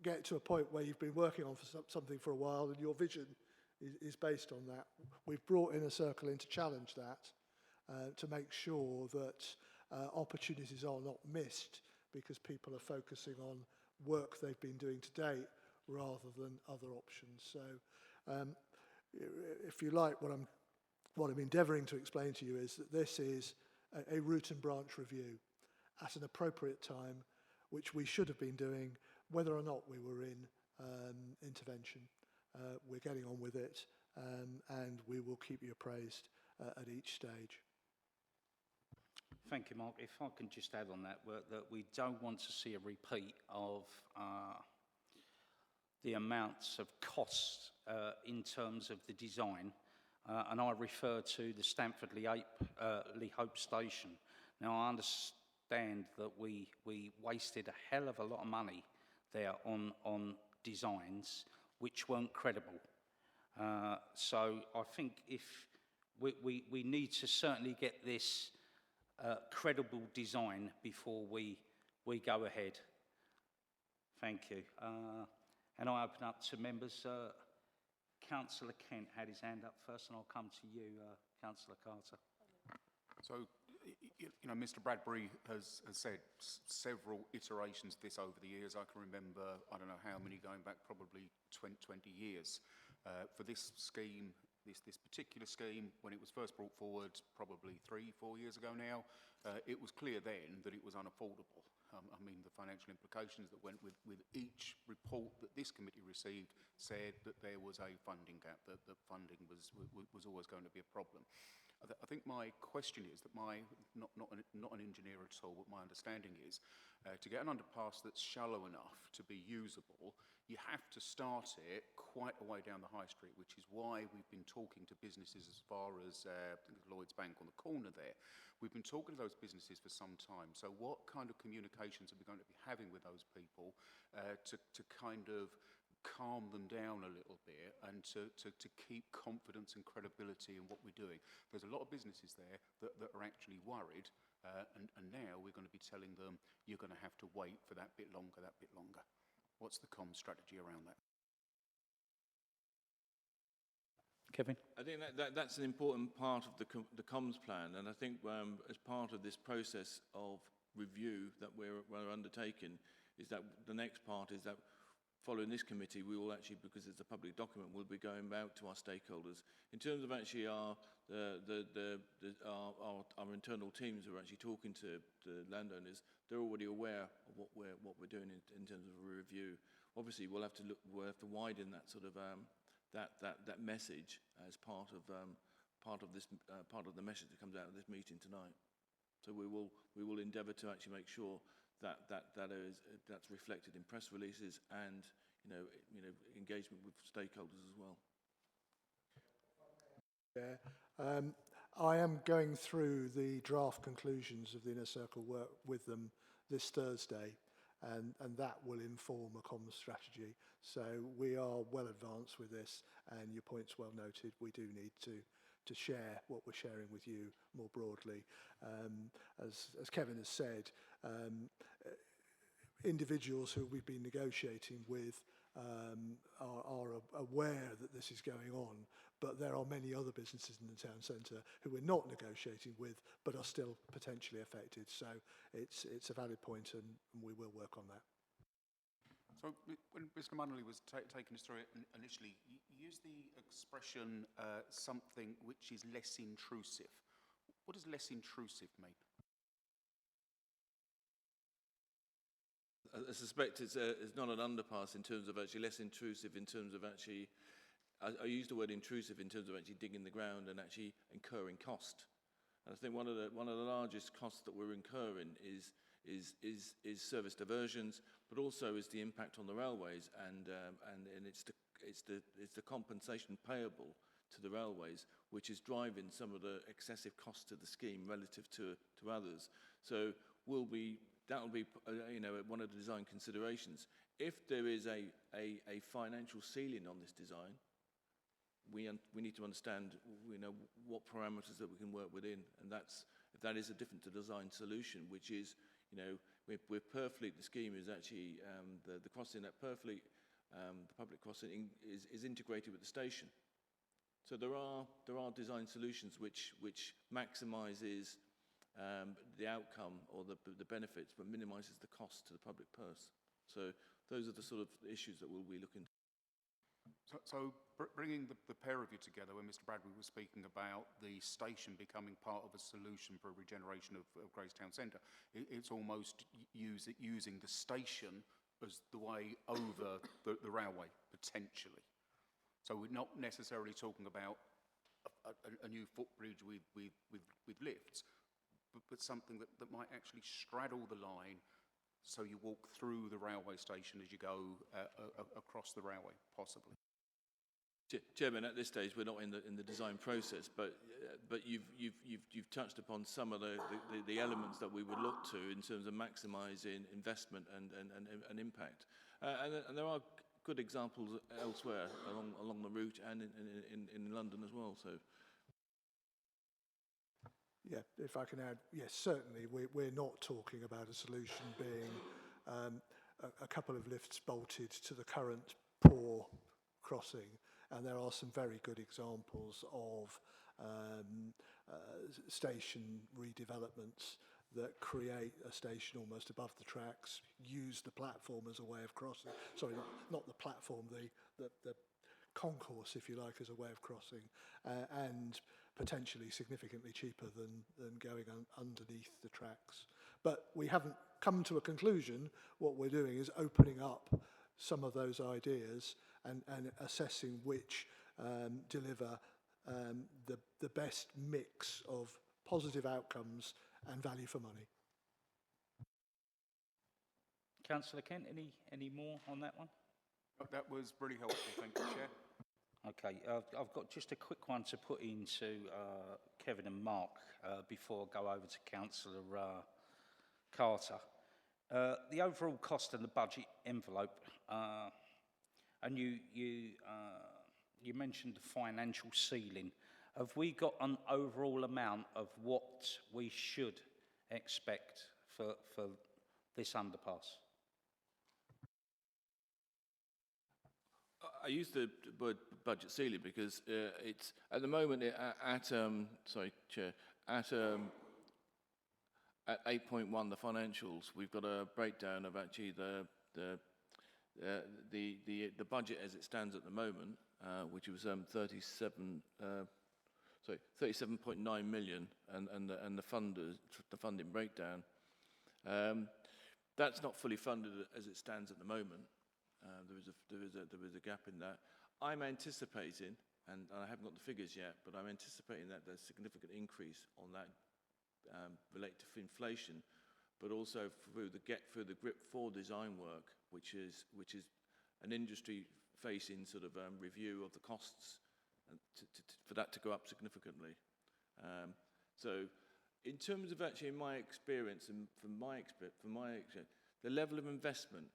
get to a point where you've been working on something for a while and your vision is based on that. We've brought Inner Circle in to challenge that to make sure that opportunities are not missed because people are focusing on work they've been doing to date rather than other options. So if you like, what I'm endeavouring to explain to you is that this is a root and branch review at an appropriate time, which we should have been doing whether or not we were in intervention. We're getting on with it, and we will keep you appraised at each stage. Thank you, Mark. If I can just add on that, that we don't want to see a repeat of the amounts of costs in terms of the design, and I refer to the Stamford-Lee Hope station. Now, I understand that we wasted a hell of a lot of money there on designs which weren't credible. So I think if we need to certainly get this credible design before we go ahead. Thank you. And I open up to members. Councillor Kent had his hand up first, and I'll come to you, Councillor Carter. So, you know, Mr. Bradbury has said several iterations of this over the years. I can remember, I don't know how many, going back probably 20 years. For this scheme, this particular scheme, when it was first brought forward, probably 3-4 years ago now, it was clear then that it was unaffordable. I mean, the financial implications that went with each report that this committee received said that there was a funding gap, that funding was always going to be a problem. I think my question is that not an engineer at all, but my understanding is to get an underpass that's shallow enough to be usable, you have to start it quite a way down the high street, which is why we've been talking to businesses as far as Lloyd's Bank on the corner there. We've been talking to those businesses for some time. So what kind of communications are we going to be having with those people to kind of calm them down a little bit and to keep confidence and credibility in what we're doing? There's a lot of businesses there that are actually worried, and now we're going to be telling them you're going to have to wait for that bit longer, What's the comm strategy around that? Kevin? I think that's an important part of the comms plan, and I think as part of this process of review that we're undertaking, is that the next part is that following this committee, we will actually, because it's a public document, we'll be going out to our stakeholders. In terms of actually our internal teams who are actually talking to the landowners, they're already aware of what we're doing in terms of a review. Obviously, we'll have to widen that sort of that message as part of the message that comes out of this meeting tonight. So we will endeavour to actually make sure that's reflected in press releases and you know engagement with stakeholders as well. Yeah, I am going through the draft conclusions of the Inner Circle work with them this Thursday, and that will inform a common strategy. So we are well advanced with this, and your point's well noted. We do need to share what we're sharing with you more broadly. As Kevin has said, individuals who we've been negotiating with are aware that this is going on, but there are many other businesses in the town centre who we're not negotiating with but are still potentially affected. So it's a valid point, and we will work on that. So when Mr. Munnelly was taking us through it initially, you used the expression something which is less intrusive. What does less intrusive mean? I suspect it's not an underpass in terms of actually less intrusive in terms of actually, I use the word intrusive in terms of actually digging the ground and actually incurring cost. And I think one of the largest costs that we're incurring is service diversions, but also is the impact on the railways, and it's the compensation payable to the railways, which is driving some of the excessive costs to the scheme relative to others. So that will be one of the design considerations. If there is a financial ceiling on this design, we need to understand what parameters that we can work within, and if that is a different design solution, which is we're Purfleet, the scheme is actually the crossing at Purfleet, the public crossing is integrated with the station. So there are design solutions which maximises the outcome or the benefits, but minimises the cost to the public purse. So those are the sort of issues that we'll be looking. So bringing the pair of you together, when Mr. Bradbury was speaking about the station becoming part of a solution for a regeneration of Grays Town Centre, it's almost using the station as the way over the railway, potentially. So we're not necessarily talking about a new footbridge with lifts, but something that might actually straddle the line so you walk through the railway station as you go across the railway, possibly. Chairman, at this stage we're not in the design process, but you've touched upon some of the elements that we would look to in terms of maximising investment and impact, and there are good examples elsewhere along the route and in London as well. So. Yeah, if I can add, yes, certainly we're not talking about a solution being a couple of lifts bolted to the current poor crossing, and there are some very good examples of station redevelopments that create a station almost above the tracks, use the platform as a way of crossing. Sorry, not the platform, the concourse, if you like, as a way of crossing, and potentially significantly cheaper than going underneath the tracks. But we haven't come to a conclusion. What we're doing is opening up some of those ideas and assessing which deliver the best mix of positive outcomes and value for money. Councillor Kent, any more on that one? That was really helpful, thank you, Chair. Okay, I've got just a quick one to put into Kevin and Mark before I go over to Councillor Carter. The overall cost and the budget envelope, and you mentioned the financial ceiling. Have we got an overall amount of what we should expect for this underpass? I use the word budget ceiling because it's at the moment sorry, Chair, at 8.1 the financials, we've got a breakdown of actually the budget as it stands at the moment, which was 37.9 million, and the funding breakdown. That's not fully funded as it stands at the moment. There is a gap in that. I'm anticipating, and I haven't got the figures yet, but I'm anticipating that there's a significant increase on that related to inflation, but also through the GRIP 4 design work, which is an industry-facing sort of review of the costs, and for that to go up significantly. So, in terms of actually my experience and from my experience, the level of investment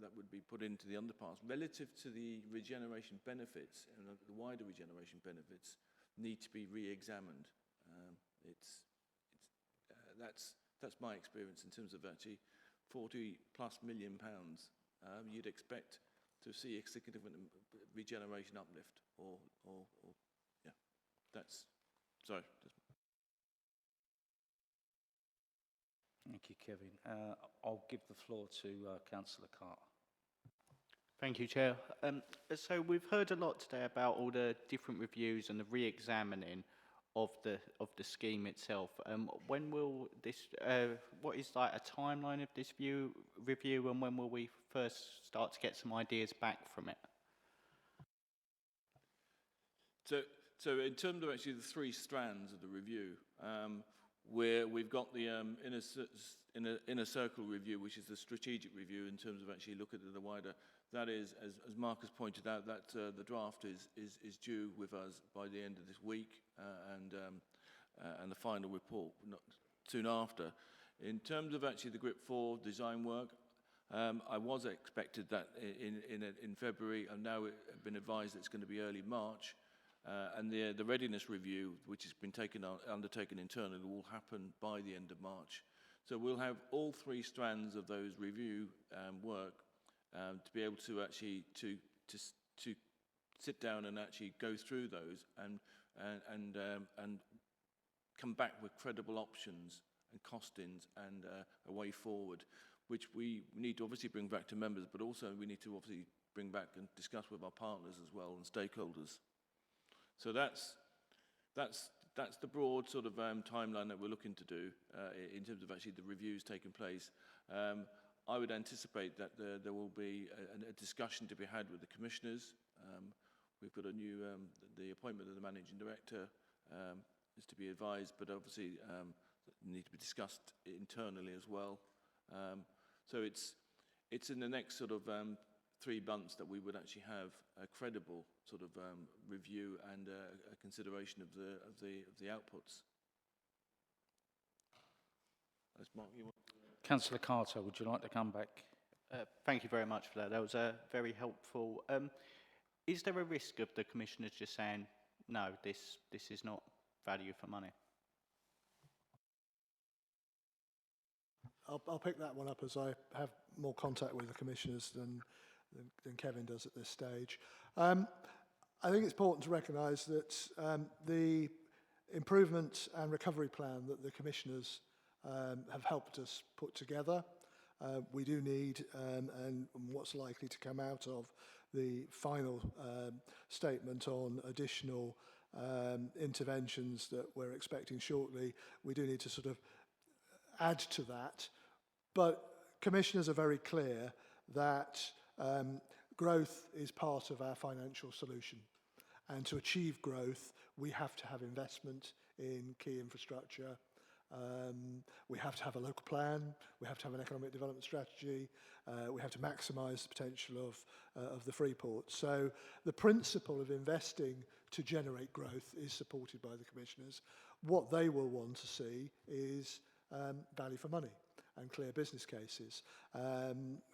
that would be put into the underpass relative to the regeneration benefits and the wider regeneration benefits need to be re-examined. That's my experience in terms of actually £40+ million. You'd expect to see a significant regeneration uplift, or yeah, that's sorry. Thank you, Kevin. I'll give the floor to Councillor Carter. Thank you, Chair. So we've heard a lot today about all the different reviews and the re-examining of the scheme itself. When will this? What is like a timeline of this review, and when will we first start to get some ideas back from it? So in terms of actually the three strands of the review, where we've got the inner circle review, which is the strategic review in terms of actually looking at the wider. That is, as Marcus pointed out, that the draft is due with us by the end of this week, and the final report not soon after. In terms of actually the GRIP 4 design work, I was expected that in February, and now I've been advised it's going to be early March. And the readiness review, which has been undertaken internally, will happen by the end of March. So we'll have all three strands of those review work to be able to actually to sit down and actually go through those and come back with credible options and costings and a way forward, which we need to obviously bring back to members, but also we need to obviously bring back and discuss with our partners as well and stakeholders. So that's the broad sort of timeline that we're looking to do in terms of actually the reviews taking place. I would anticipate that there will be a discussion to be had with the commissioners. We've got a new, the appointment of the managing director is to be advised, but obviously need to be discussed internally as well. So it's in the next sort of 3 months that we would actually have a credible sort of review and a consideration of the outputs. As Mark, you want? Councillor Carter, would you like to come back? Thank you very much for that. That was very helpful. Is there a risk of the commissioners just saying, no, this is not value for money? I'll pick that one up as I have more contact with the commissioners than Kevin does at this stage. I think it's important to recognise that the improvement and recovery plan that the commissioners have helped us put together, we do need, and what's likely to come out of the final statement on additional interventions that we're expecting shortly, we do need to sort of add to that. But commissioners are very clear that growth is part of our financial solution. And to achieve growth, we have to have investment in key infrastructure. We have to have a local plan. We have to have an economic development strategy. We have to maximise the potential of the Freeport. So the principle of investing to generate growth is supported by the commissioners. What they will want to see is value for money and clear business cases. That's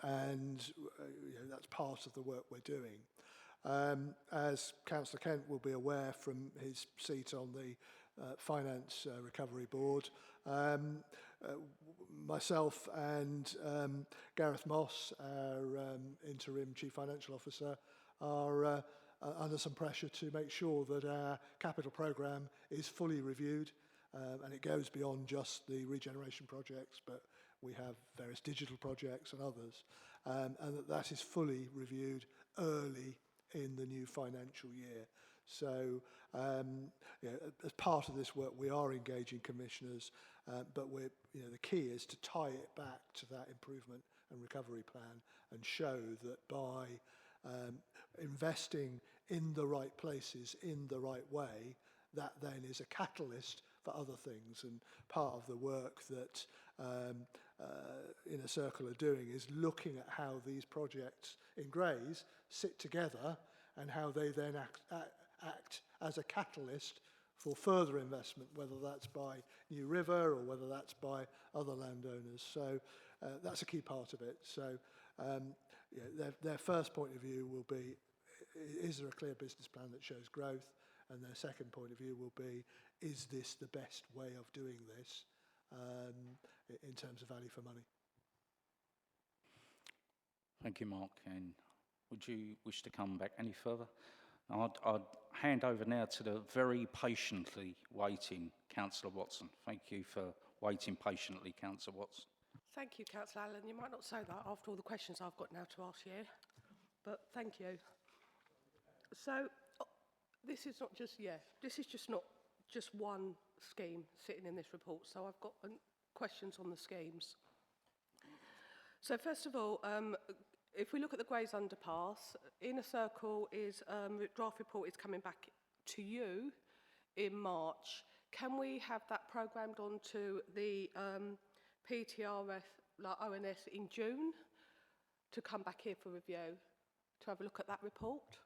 part of the work we're doing. As Councillor Kent will be aware from his seat on the Finance Recovery Board, myself and Gareth Moss, our interim Chief Financial Officer, are under some pressure to make sure that our capital programme is fully reviewed, and it goes beyond just the regeneration projects, but we have various digital projects and others, and that is fully reviewed early in the new financial year. So as part of this work, we are engaging commissioners, but the key is to tie it back to that improvement and recovery plan and show that by investing in the right places in the right way, that then is a catalyst for other things. And part of the work that Inner Circle are doing is looking at how these projects in Grays sit together and how they then act as a catalyst for further investment, whether that's by New River or whether that's by other landowners. So that's a key part of it. So their first point of view will be, is there a clear business plan that shows growth? And their second point of view will be, is this the best way of doing this in terms of value for money? Thank you, Mark. And would you wish to come back any further? I'd hand over now to the very patiently waiting Councillor Watson. Thank you for waiting patiently, Councillor Watson. Thank you, Councillor Allen. You might not say that after all the questions I've got now to ask you, but thank you. So this is not just, this is just not just one scheme sitting in this report. So I've got questions on the schemes. So first of all, if we look at the Grays Underpass, Inner Circle is, draft report is coming back to you in March. Can we have that programmed onto the PTRF, like ONS, in June to come back here for review, to have a look at that report?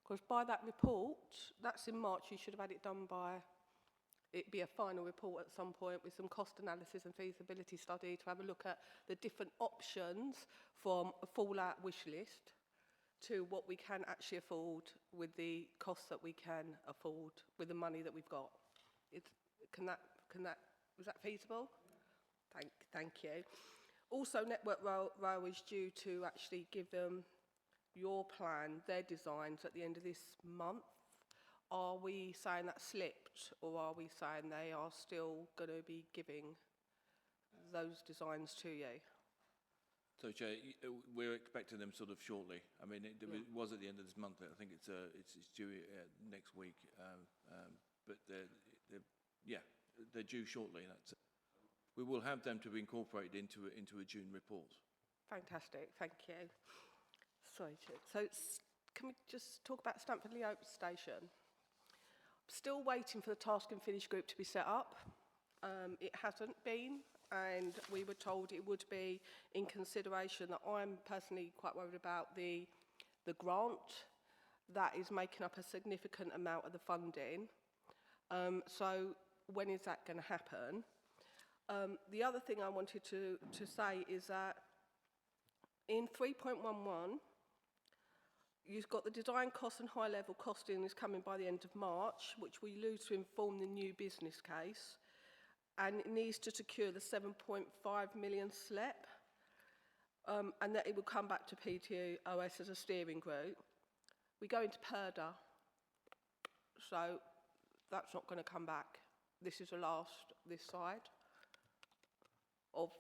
Because by that report, that's in March, you should have had it done by, it'd be a final report at some point with some cost analysis and feasibility study to have a look at the different options from a fallout wish list to what we can actually afford with the costs that we can afford with the money that we've got. Is that feasible? Thank you. Also, Network Rail is due to actually give them your plan, their designs at the end of this month. Are we saying that slipped, or are we saying they are still going to be giving those designs to you? So, Chair, we're expecting them sort of shortly. I mean, it was at the end of this month. I think it's due next week. But they're due shortly. We will have them to be incorporated into a June report. Fantastic, thank you. Sorry, Chair. So can we just talk about Stamford Leopold Station? I'm still waiting for the task and finish group to be set up. It hasn't been, and we were told it would be in consideration. That I'm personally quite worried about the grant that is making up a significant amount of the funding. So when is that going to happen? The other thing I wanted to say is that in 3.11, you've got the design cost and high-level costing is coming by the end of March, which we lose to inform the new business case, and it needs to secure the 7.5 million SLEP, and that it will come back to PTOS as a steering group. We go into PERDA, so that's not going to come back. This is the last this side.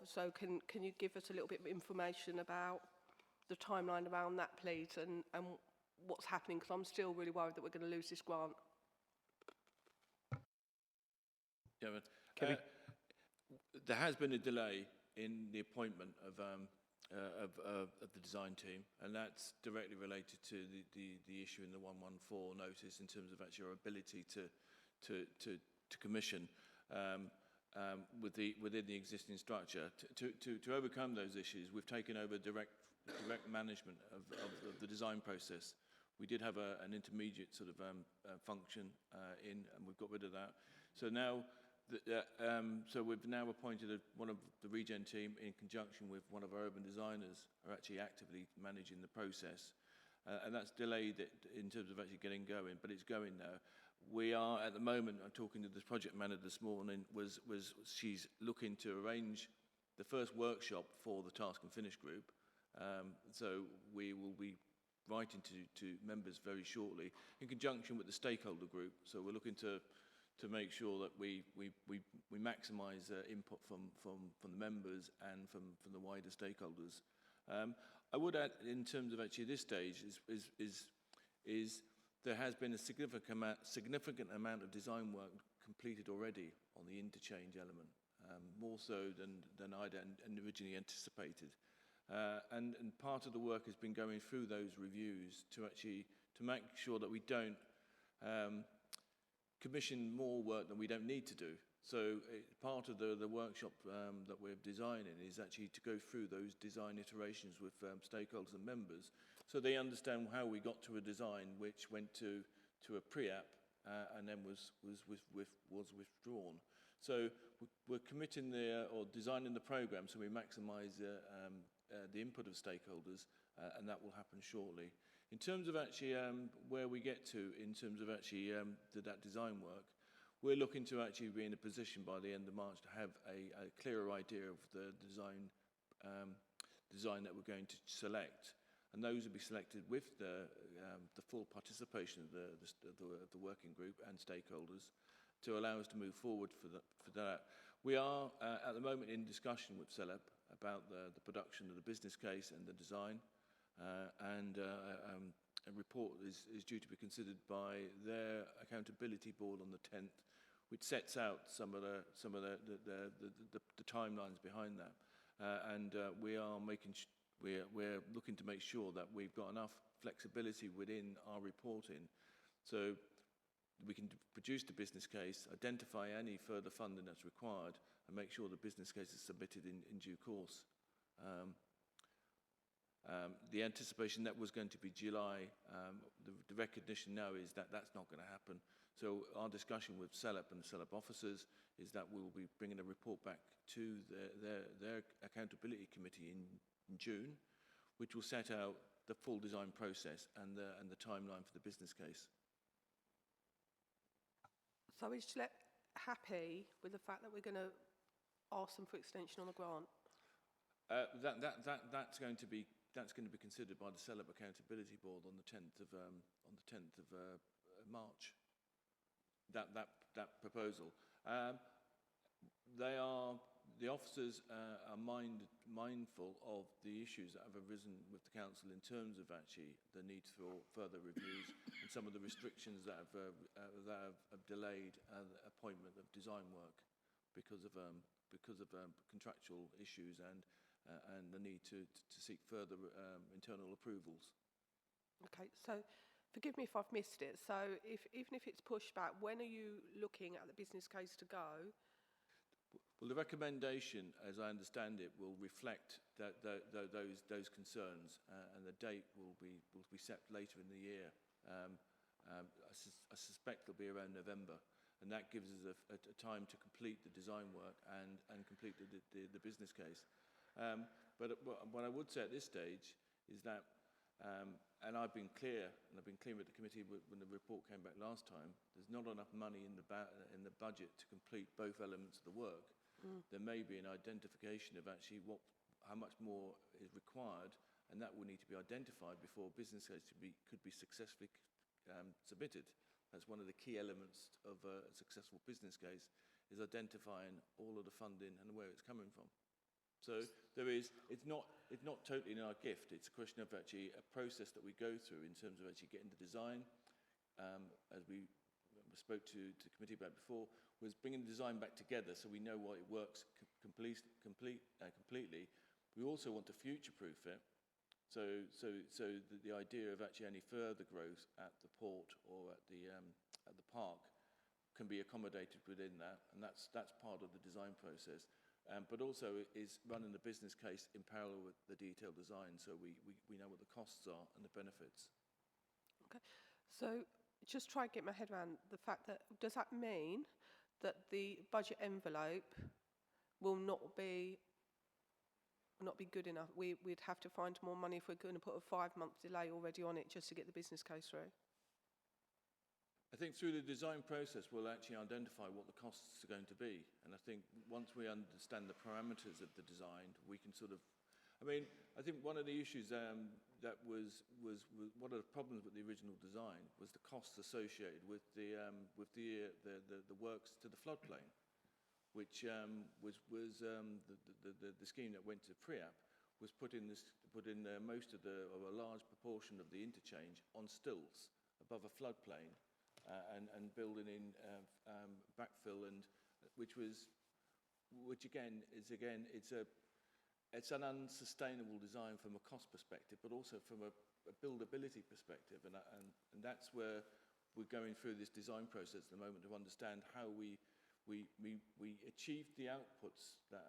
So can you give us a little bit of information about the timeline around that, please, and what's happening? Because I'm still really worried that we're going to lose this grant. Kevin? There has been a delay in the appointment of the design team, and that's directly related to the issue in the 114 notice in terms of actually our ability to commission within the existing structure. To overcome those issues, we've taken over direct management of the design process. We did have an intermediate sort of function and we've got rid of that. So now, so we've now appointed one of the Regen team in conjunction with one of our urban designers are actually actively managing the process. And that's delayed it in terms of actually getting going, but it's going now. We are, at the moment, I'm talking to the project manager this morning, she's looking to arrange the first workshop for the task and finish group. So we will be writing to members very shortly in conjunction with the stakeholder group. So we're looking to make sure that we maximise input from the members and from the wider stakeholders. I would add, in terms of actually this stage, is there has been a significant amount of design work completed already on the interchange element, more so than I'd originally anticipated. And part of the work has been going through those reviews to make sure that we don't commission more work than we don't need to do. So part of the workshop that we're designing is actually to go through those design iterations with stakeholders and members, so they understand how we got to a design which went to a pre-app and then was withdrawn. So we're committing or designing the program so we maximise the input of stakeholders, and that will happen shortly. In terms of actually where we get to in terms of actually that design work, we're looking to actually be in a position by the end of March to have a clearer idea of the design that we're going to select, and those will be selected with the full participation of the working group and stakeholders to allow us to move forward for that. We are at the moment in discussion with CELEP about the production of the business case and the design, and a report is due to be considered by their accountability board on the 10th, which sets out some of the timelines behind that, and we're looking to make sure that we've got enough flexibility within our reporting, so we can produce the business case, identify any further funding that's required, and make sure the business case is submitted in due course. The anticipation that was going to be July, the recognition now is that that's not going to happen. So our discussion with CELEP and the CELEP officers is that we'll be bringing a report back to their accountability committee in June, which will set out the full design process and the timeline for the business case. So is CELEP happy with the fact that we're going to ask them for extension on the grant? That's going to be that's going to be considered by the Celeb Accountability Board on the 10th of March. That proposal. The officers are mindful of the issues that have arisen with the council in terms of actually the need for further reviews and some of the restrictions that have delayed appointment of design work because of contractual issues and the need to seek further internal approvals. Okay, so forgive me if I've missed it. So even if it's pushed back, when are you looking at the business case to go? Well, the recommendation, as I understand it, will reflect those concerns, and the date will be set later in the year. I suspect it'll be around November, and that gives us a time to complete the design work and complete the business case. But what I would say at this stage is that, and I've been clear with the committee when the report came back last time, there's not enough money in the budget to complete both elements of the work. There may be an identification of actually how much more is required, and that will need to be identified before a business case could be successfully submitted. That's one of the key elements of a successful business case, is identifying all of the funding and where it's coming from. So it's not totally in our gift. It's a question of actually a process that we go through in terms of actually getting the design, as we spoke to the committee about before, was bringing the design back together so we know what it works completely. We also want to future-proof it, so the idea of actually any further growth at the port or at the park can be accommodated within that, and that's part of the design process. But also is running the business case in parallel with the detailed design, so we know what the costs are and the benefits. Okay, so just try and get my head around the fact that, does that mean that the budget envelope will not be good enough? We'd have to find more money if we're going to put a 5-month delay already on it just to get the business case through? I think through the design process, we'll actually identify what the costs are going to be. And I think once we understand the parameters of the design, we can sort of, I think one of the issues that was one of the problems with the original design was the costs associated with the works to the floodplain, which was the scheme that went to pre-app was put in most of a large proportion of the interchange on stilts above a floodplain. And building in backfill, and which again it's an unsustainable design from a cost perspective, but also from a buildability perspective, and that's where we're going through this design process at the moment to understand how we achieve the outputs that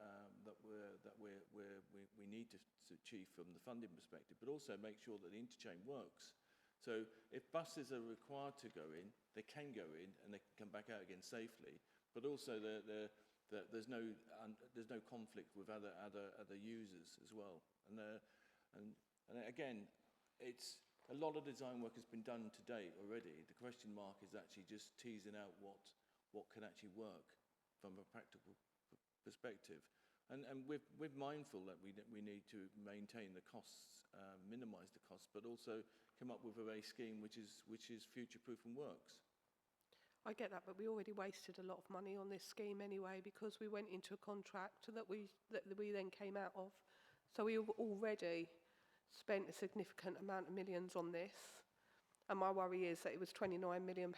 we need to achieve from the funding perspective, but also make sure that the interchange works. So if buses are required to go in, they can go in and they can come back out again safely. But also there's no conflict with other users as well. And again, it's a lot of design work has been done to date already. The question mark is actually just teasing out what can actually work from a practical perspective. And we're mindful that we need to maintain the costs, minimise the costs, but also come up with a scheme which is future-proof and works. I get that, but we already wasted a lot of money on this scheme anyway because we went into a contract that we then came out of. So we've already spent a significant amount of millions on this. And my worry is that it was £29 million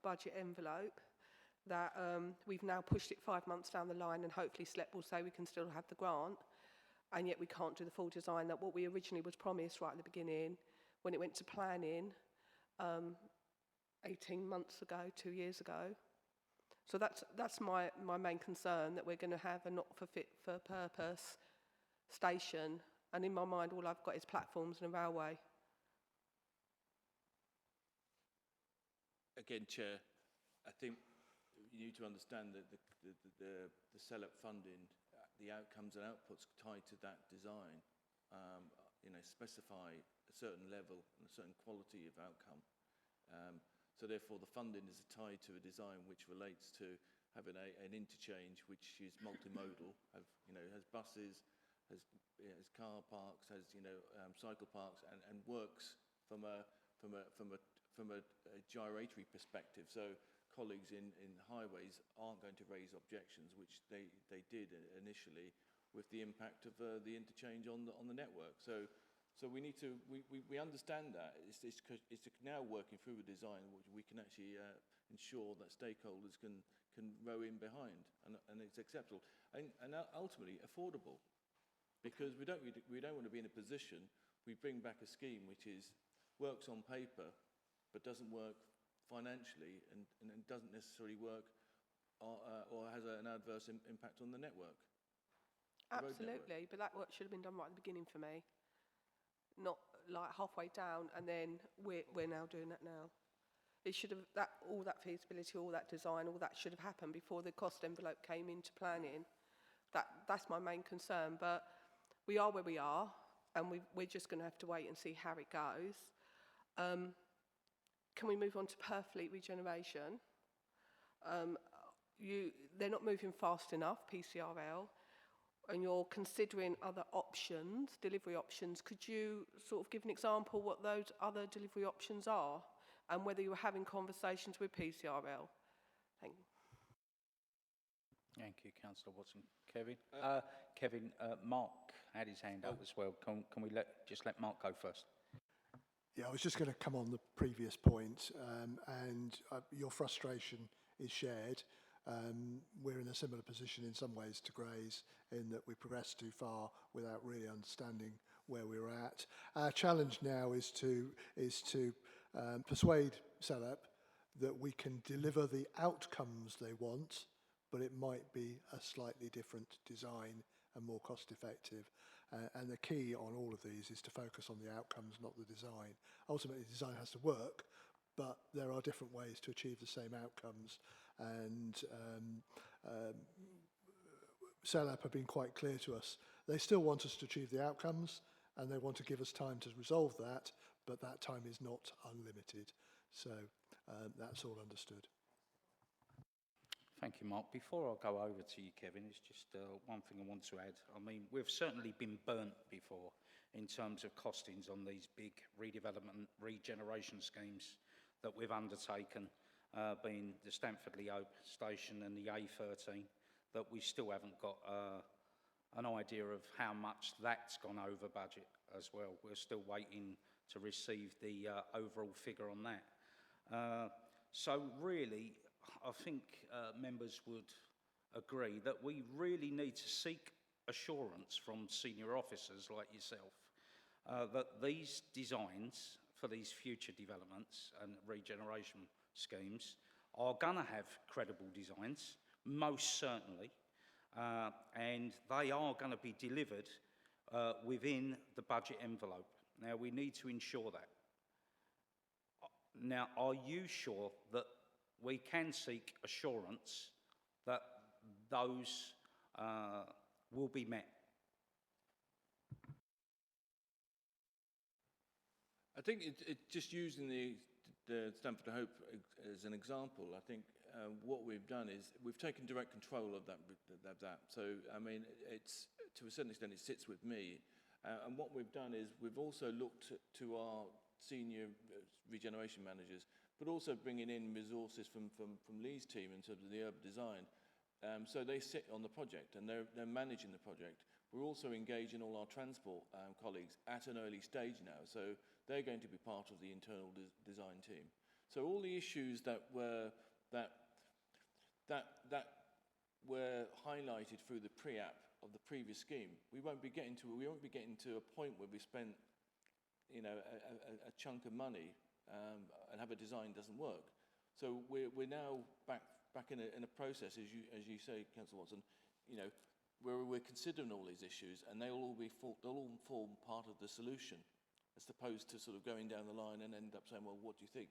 budget envelope that we've now pushed it 5 months down the line, and hopefully SLEP will say we can still have the grant, and yet we can't do the full design that what we originally was promised right at the beginning when it went to planning 18 months ago, 2 years ago. So that's my main concern, that we're going to have a not for fit for purpose station, and in my mind all I've got is platforms and a railway. Again, Chair, I think you need to understand that the CELEP funding, the outcomes and outputs tied to that design, specify a certain level and a certain quality of outcome. So therefore, the funding is tied to a design which relates to having an interchange which is multimodal, has buses, has car parks, has cycle parks, and works from a gyratory perspective. So colleagues in highways aren't going to raise objections, which they did initially with the impact of the interchange on the network. So we need to we understand that it's now working through the design which we can actually ensure that stakeholders can row in behind and it's acceptable and ultimately affordable, because we don't want to be in a position we bring back a scheme which works on paper but doesn't work financially and doesn't necessarily work or has an adverse impact on the network. Absolutely, but that work should have been done right at the beginning for me, not like halfway down and then we're now doing that now. It should have all that feasibility, all that design, all that should have happened before the cost envelope came into planning. That's my main concern, but we are where we are, and we're just going to have to wait and see how it goes. Can we move on to Purfleet Regeneration? They're not moving fast enough, PCRL, and you're considering other options, delivery options. Could you sort of give an example what those other delivery options are and whether you're having conversations with PCRL? Thank you. Thank you, Councillor Watson. Kevin? Kevin, Mark had his hand up as well. Can we just let Mark go first? Yeah, I was just going to come on the previous point, and your frustration is shared. We're in a similar position in some ways to Gray's, in that we progressed too far without really understanding where we were at. Our challenge now is to persuade CELAP that we can deliver the outcomes they want, but it might be a slightly different design and more cost effective. And the key on all of these is to focus on the outcomes, not the design. Ultimately, the design has to work, but there are different ways to achieve the same outcomes. And CELAP have been quite clear to us. They still want us to achieve the outcomes, and they want to give us time to resolve that, but that time is not unlimited. So that's all understood. Thank you, Mark. Before I go over to you, Kevin, it's just one thing I want to add. I mean, we've certainly been burnt before in terms of costings on these big redevelopment, regeneration schemes that we've undertaken, being the Stamford-le-Hope station and the A13, that we still haven't got an idea of how much that's gone over budget as well. We're still waiting to receive the overall figure on that. So really, I think members would agree that we really need to seek assurance from senior officers like yourself that these designs for these future developments and regeneration schemes are going to have credible designs, most certainly, and they are going to be delivered within the budget envelope. Now, we need to ensure that. Now, are you sure that we can seek assurance that those will be met? I think just using the Stamford Hope as an example, I think what we've done is we've taken direct control of that. So, I mean, it's to a certain extent it sits with me. And what we've done is we've also looked to our senior regeneration managers, but also bringing in resources from Lee's team in terms of the urban design. So they sit on the project and they're managing the project. We're also engaging all our transport colleagues at an early stage now, so they're going to be part of the internal design team. So all the issues that were highlighted through the pre-app of the previous scheme, we won't be getting to a point where we spent, you know, a chunk of money and have a design doesn't work. So we're now back in a process, as you say, Councillor Watson, you know, where we're considering all these issues, and they'll all form part of the solution, as opposed to sort of going down the line and end up saying, well, what do you think?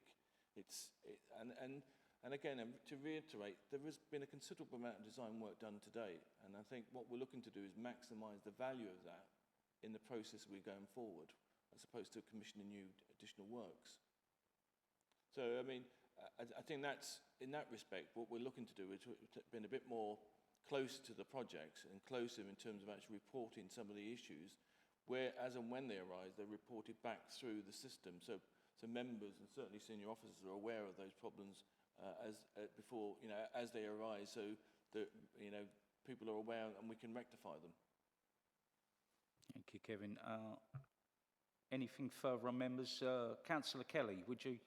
And again, to reiterate, there has been a considerable amount of design work done today, and I think what we're looking to do is maximise the value of that in the process we're going forward, as opposed to commissioning new additional works. So, I mean, I think that's, in that respect, what we're looking to do is been a bit more closer to the projects and closer in terms of actually reporting some of the issues, where as and when they arise, they're reported back through the system. So members and certainly senior officers are aware of those problems before, as they arise, so that, people are aware and we can rectify them. Thank you, Kevin. Anything further on members? Councillor Kelly, would you?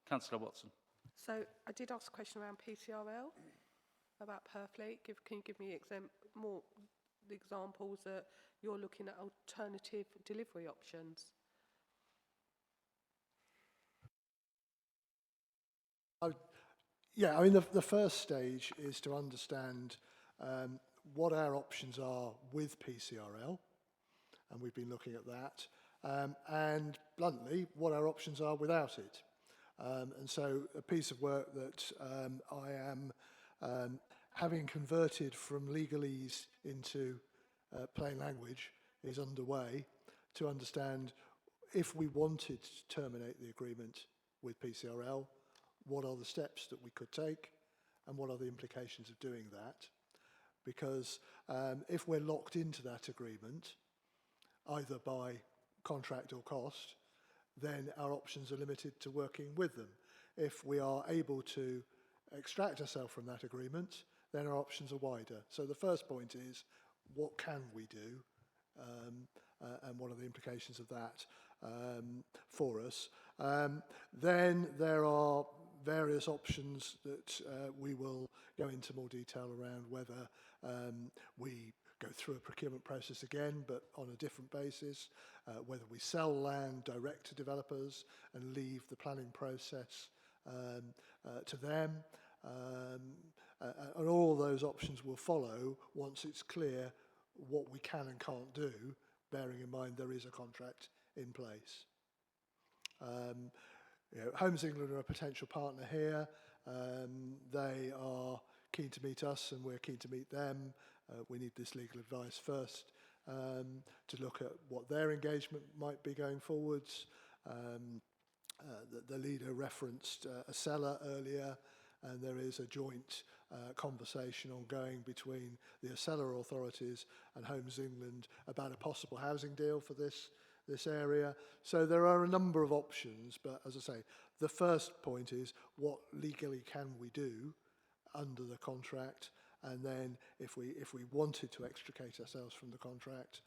Councillor Watson. So I did ask a question around PCRL, about Purfleet. Can you give me more examples that you're looking at alternative delivery options? Yeah, I mean, the first stage is to understand what our options are with PCRL, and we've been looking at that, and bluntly, what our options are without it. And so a piece of work that I am having converted from legalese into plain language is underway to understand if we wanted to terminate the agreement with PCRL, what are the steps that we could take and what are the implications of doing that. Because if we're locked into that agreement, either by contract or cost, then our options are limited to working with them. If we are able to extract ourselves from that agreement, then our options are wider. So the first point is, what can we do, and what are the implications of that for us? Then there are various options that we will go into more detail around, whether we go through a procurement process again, but on a different basis, whether we sell land direct to developers and leave the planning process to them. And all those options will follow once it's clear what we can and can't do, bearing in mind there is a contract in place. Homes England are a potential partner here. They are keen to meet us and we're keen to meet them. We need this legal advice first to look at what their engagement might be going forwards. The leader referenced a seller earlier, and there is a joint conversation ongoing between the seller authorities and Homes England about a possible housing deal for this area. So there are a number of options, but as I say, the first point is what legally can we do under the contract, and then if we wanted to extricate ourselves from the contract,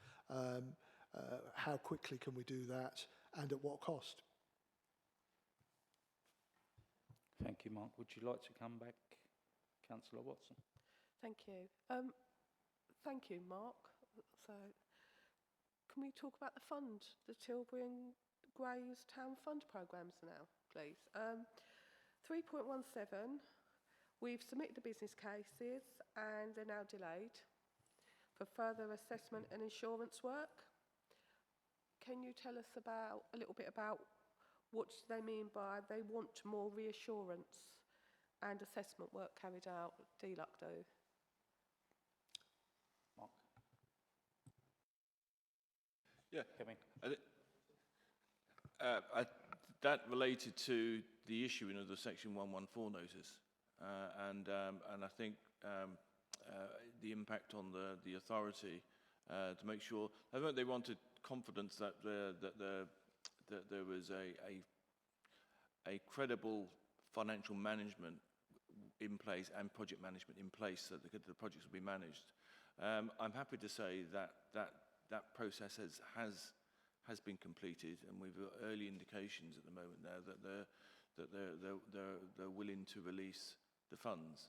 how quickly can we do that and at what cost? Thank you, Mark. Would you like to come back, Councillor Watson? Thank you. Thank you, Mark. So, can we talk about the fund, the Tilbury and Grays Town Fund programmes now, please? 3.17, we've submitted the business cases and they're now delayed for further assessment and insurance work. Can you tell us a little bit about what they mean by they want more reassurance and assessment work carried out, DLUC do? Mark? Yeah. Kevin? That related to the issuing of the Section 114 notice, and I think the impact on the authority to make sure. I think they wanted confidence that there was a credible financial management in place and project management in place so that the projects will be managed. I'm happy to say that process has been completed, and we've got early indications at the moment now that they're willing to release the funds.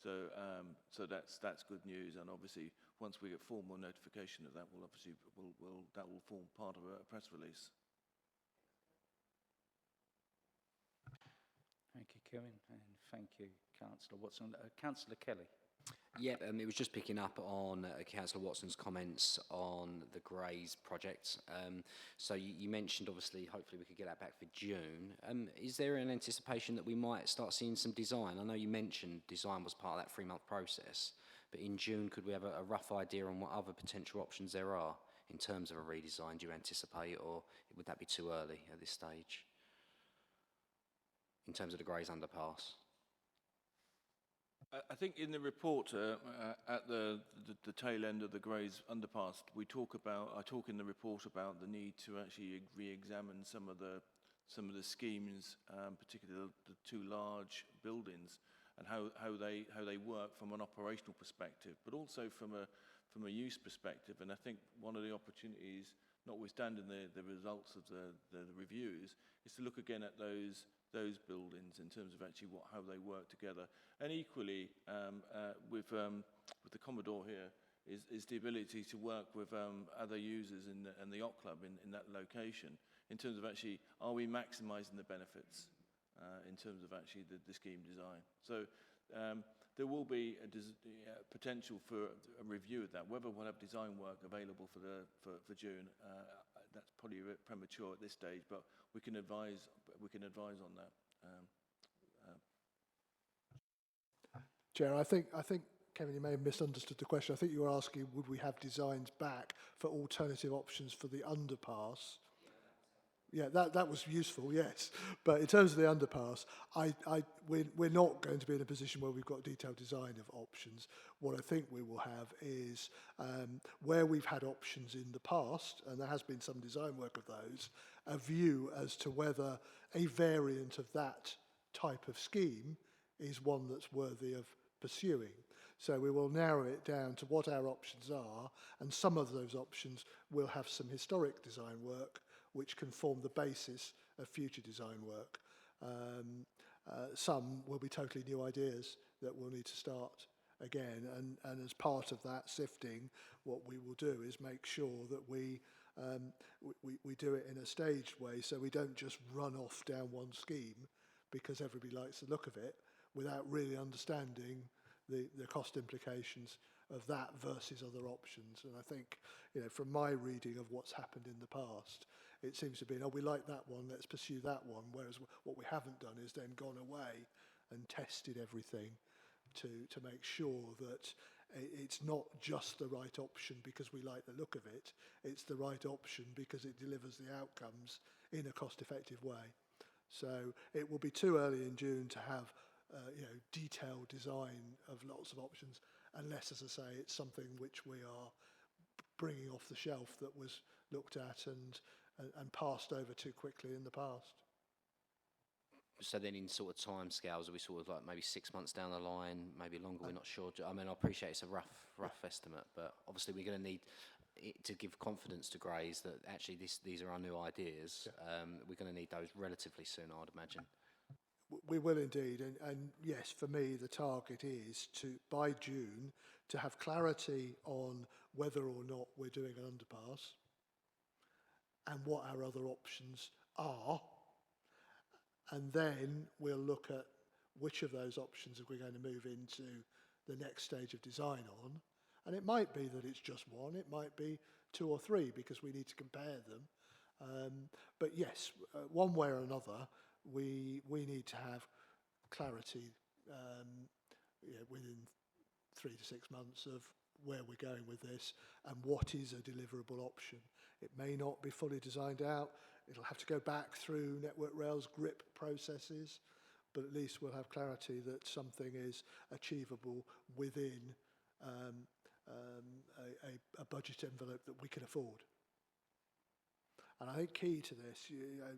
So that's good news, and obviously once we get formal notification of that, that will form part of a press release. Thank you, Kevin, and thank you, Councillor Watson. Councillor Kelly. Yeah, it was just picking up on Councillor Watson's comments on the Grays project. So you mentioned, obviously, hopefully we could get that back for June. Is there an anticipation that we might start seeing some design? I know you mentioned design was part of that 3-month process, but in June, could we have a rough idea on what other potential options there are in terms of a redesign? Do you anticipate, or would that be too early at this stage? in terms of the Grays underpass? I think in the report, at the tail end of the Grays underpass, I talk in the report about the need to actually re-examine some of the schemes, particularly the two large buildings, and how they work from an operational perspective, but also from a use perspective. And I think one of the opportunities, notwithstanding the results of the reviews, is to look again at those buildings in terms of actually how they work together. And equally, with the Commodore here, is the ability to work with other users in the yacht club in that location, in terms of actually, are we maximising the benefits in terms of actually the scheme design. So there will be a potential for a review of that. Whether we'll have design work available for June, that's probably a bit premature at this stage, but we can advise on that. Chair, I think, Kevin, you may have misunderstood the question. I think you were asking, would we have designs back for alternative options for the underpass? Yeah, that was useful, yes. But in terms of the underpass, we're not going to be in a position where we've got detailed design of options. What I think we will have is where we've had options in the past, and there has been some design work of those, a view as to whether a variant of that type of scheme is one that's worthy of pursuing. So we will narrow it down to what our options are, and some of those options will have some historic design work which can form the basis of future design work. Some will be totally new ideas that we'll need to start again, and as part of that sifting, what we will do is make sure that we do it in a staged way, so we don't just run off down one scheme because everybody likes the look of it, without really understanding the cost implications of that versus other options. And I think, from my reading of what's happened in the past, it seems to be, we like that one, let's pursue that one, whereas what we haven't done is then gone away and tested everything to make sure that it's not just the right option because we like the look of it, it's the right option because it delivers the outcomes in a cost-effective way. So it will be too early in June to have detailed design of lots of options, unless, as I say, it's something which we are bringing off the shelf that was looked at and passed over too quickly in the past. So then in sort of time scales, are we sort of like maybe 6 months down the line, maybe longer, we're not sure. I mean, I appreciate it's a rough estimate, but obviously we're going to need it to give confidence to Grays that actually these are our new ideas. Yeah. We're going to need those relatively soon, I'd imagine. We will indeed, and yes, for me the target is to, by June, to have clarity on whether or not we're doing an underpass and what our other options are, and then we'll look at which of those options are we going to move into the next stage of design on, and it might be that it's just one, it might be 2 or 3 because we need to compare them, but yes, one way or another, we need to have clarity within 3 to 6 months of where we're going with this and what is a deliverable option. It may not be fully designed out. It'll have to go back through Network Rail's GRIP processes, but at least we'll have clarity that something is achievable within a budget envelope that we can afford. And I think key to this,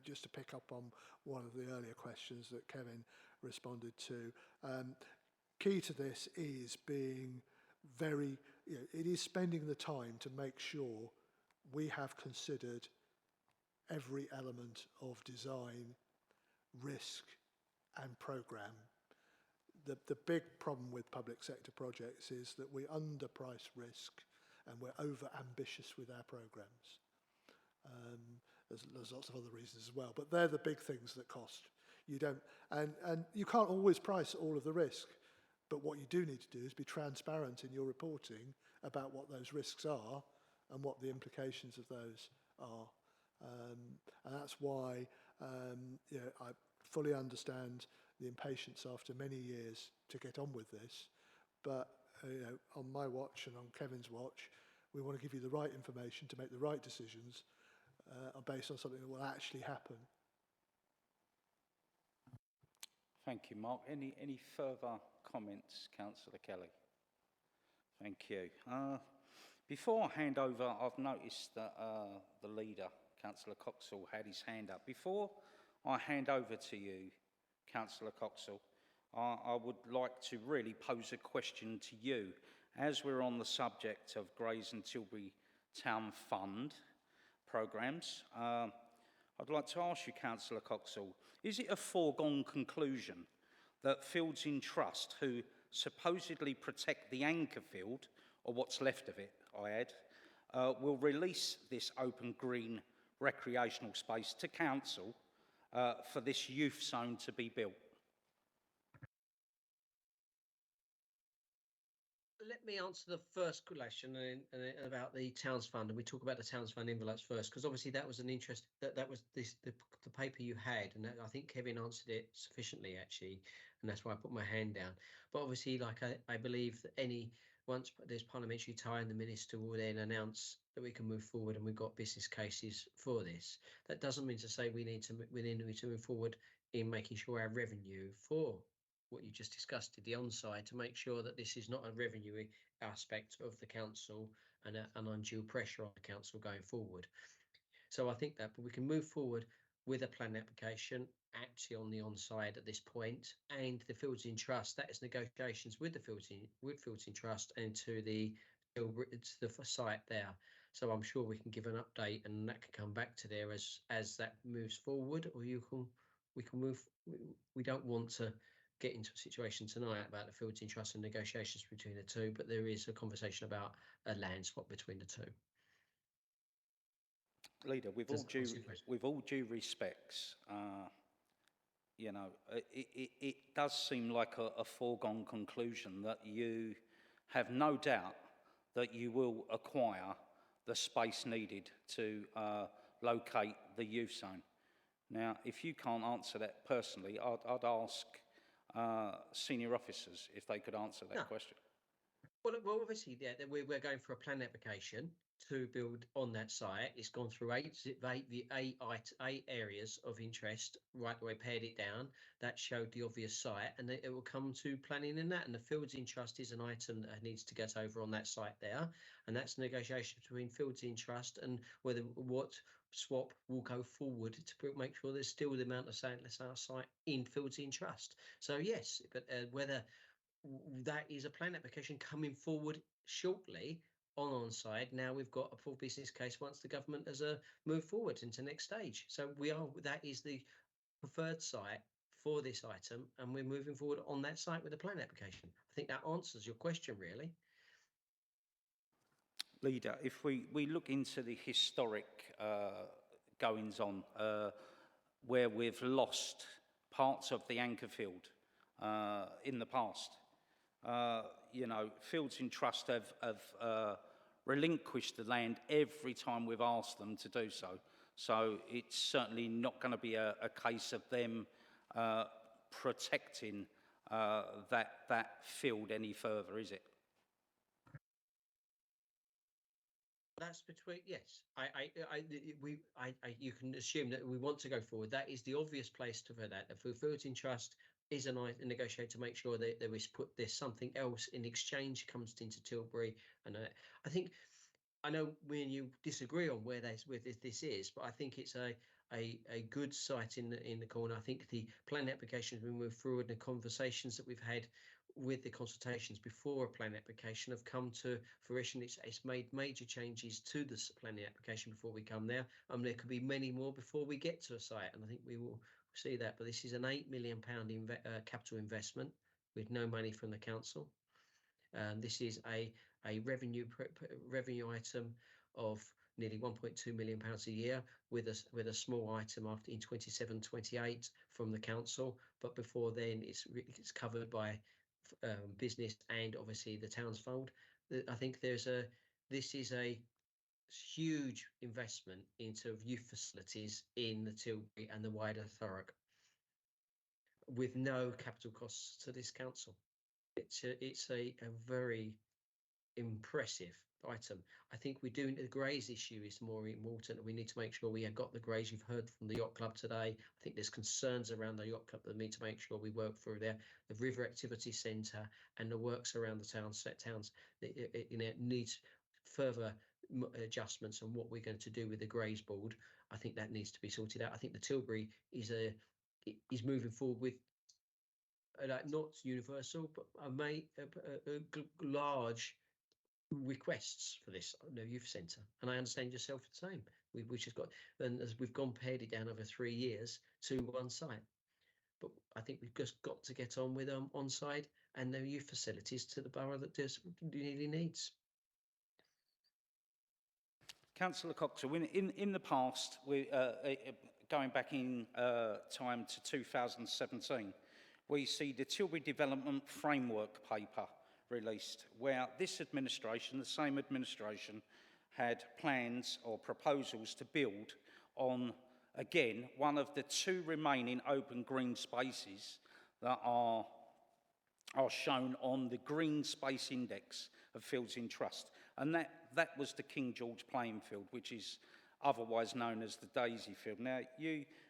just to pick up on one of the earlier questions that Kevin responded to, key to this is being very, it is spending the time to make sure we have considered every element of design, risk and programme. The big problem with public sector projects is that we underprice risk and we're over ambitious with our programmes. There's lots of other reasons as well, but they're the big things that cost. You don't, and you can't always price all of the risk, but what you do need to do is be transparent in your reporting about what those risks are and what the implications of those are. And that's why I fully understand the impatience after many years to get on with this, but on my watch and on Kevin's watch, we want to give you the right information to make the right decisions based on something that will actually happen. Thank you, Mark. Any further comments, Councillor Kelly? Thank you. Before I hand over, I've noticed that the leader, Councillor Coxall, had his hand up. Before I hand over to you, Councillor Coxall, I would like to really pose a question to you. As we're on the subject of Grays and Tilbury Town Fund programmes, I'd like to ask you, Councillor Coxall, is it a foregone conclusion that Fields in Trust, who supposedly protect the anchor field, or what's left of it, I add, will release this open green recreational space to council for this youth zone to be built? Let me answer the first question about the Towns Fund, and we talk about the Towns Fund envelopes first, because obviously that was an interest, that was the paper you had, and I think Kevin answered it sufficiently actually, and that's why I put my hand down. But obviously, like I believe that once there's parliamentary time, the minister will then announce that we can move forward, and we've got business cases for this. That doesn't mean to say we need to move forward in making sure our revenue for what you just discussed, the onside, to make sure that this is not a revenue aspect of the council and an undue pressure on the council going forward. So I think that, but we can move forward with a plan application actually on the onside at this point, and the Fields in Trust, that is negotiations with the Fields in Trust and to the site there. So I'm sure we can give an update, and that can come back to there as that moves forward, or we can move. We don't want to get into a situation tonight about the Fields in Trust and negotiations between the two, but there is a conversation about a land swap between the two. Leader, with all due respects, you know, it does seem like a foregone conclusion that you have no doubt that you will acquire the space needed to locate the youth zone. Now, if you can't answer that personally, I'd ask senior officers if they could answer that question. Well, obviously, yeah, we're going for a plan application to build on that site. It's gone through eight areas of interest, right the way, pared it down. That showed the obvious site, and it will come to planning in that. And the Fields in Trust is an item that needs to get over on that site there, and that's negotiation between Fields in Trust and what swap will go forward to make sure there's still the amount of site in Fields in Trust. So yes, but whether that is a plan application coming forward shortly on side. Now we've got a full business case once the government has moved forward into next stage. So that is the preferred site for this item, and we're moving forward on that site with a plan application. I think that answers your question, really. Leader, if we look into the historic goings on where we've lost parts of the anchor field in the past, you know, Fields in Trust have relinquished the land every time we've asked them to do so. So it's certainly not going to be a case of them protecting that field any further, is it? That's between, yes. You can assume that we want to go forward. That is the obvious place to put that. The Fields in Trust is a negotiate to make sure that there's something else in exchange comes into Tilbury, and I think I know me and you disagree on where this is, but I think it's a good site in the corner. I think the plan applications we move forward, and the conversations that we've had with the consultations before a plan application have come to fruition. It's made major changes to the planning application before we come there. There could be many more before we get to a site, and I think we will see that. But this is an £8 million capital investment with no money from the council. This is a revenue item of nearly £1.2 million a year, with a small item after in 27-28 from the council. But before then, it's covered by business and obviously the Towns Fund. I think this is a huge investment into youth facilities in the Tilbury and the wider Thurrock, with no capital costs to this council. It's a very impressive item. I think we do, the greys issue is more important. We need to make sure we have got the greys. You've heard from the yacht club today. I think there's concerns around the yacht club that we need to make sure we work through there. The river activity centre and the works around the towns, it needs further adjustments on what we're going to do with the greys board. I think that needs to be sorted out. I think the Tilbury is moving forward with like not universal, but large requests for this youth centre, and I understand yourself the same. We've just got, and as we've gone pared it down over 3 years to one site, but I think we've just got to get on with on-site and the youth facilities to the borough that really needs. Councillor Coxall, in the past, going back in time to 2017, we see the Tilbury Development Framework paper released, where this administration, the same administration, had plans or proposals to build on, again, one of the 2 remaining open green spaces that are shown on the Green Space Index of Fields in Trust. And that was the King George playing field, which is otherwise known as the Daisy Field. Now,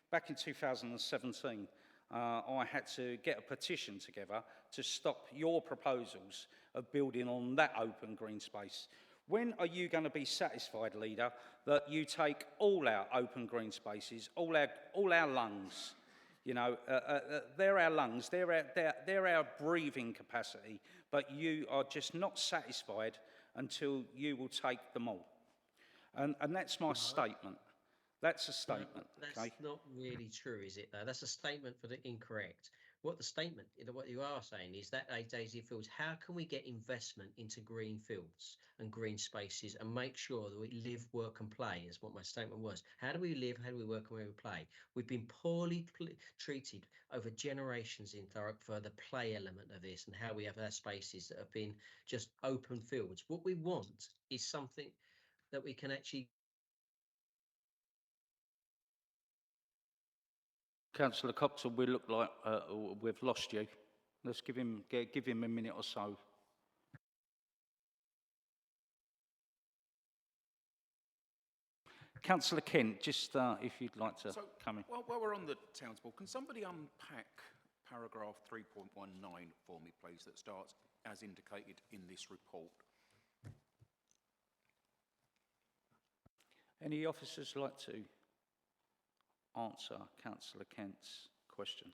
back in 2017, I had to get a petition together to stop your proposals of building on that open green space. When are you going to be satisfied, Leader, that you take all our open green spaces, all our lungs, they're our lungs, they're our breathing capacity, but you are just not satisfied until you will take them all? And that's my statement. That's a statement. That's okay? not really true, is it, though? That's a statement for the incorrect. What the statement, what you are saying is that Daisy Fields, how can we get investment into green fields and green spaces and make sure that we live, work and play, is what my statement was. How do we live, how do we work and where we play? We've been poorly treated over generations in Thurrock for the play element of this and how we have our spaces that have been just open fields. What we want is something that we can actually... Councillor Coxall, we look like we've lost you. Let's give him a minute or so. Councillor Kent, just if you'd like to come in. While we're on the Towns Board, can somebody unpack paragraph 3.19 for me, please, that starts as indicated in this report? Any officers like to answer Councillor Kent's question?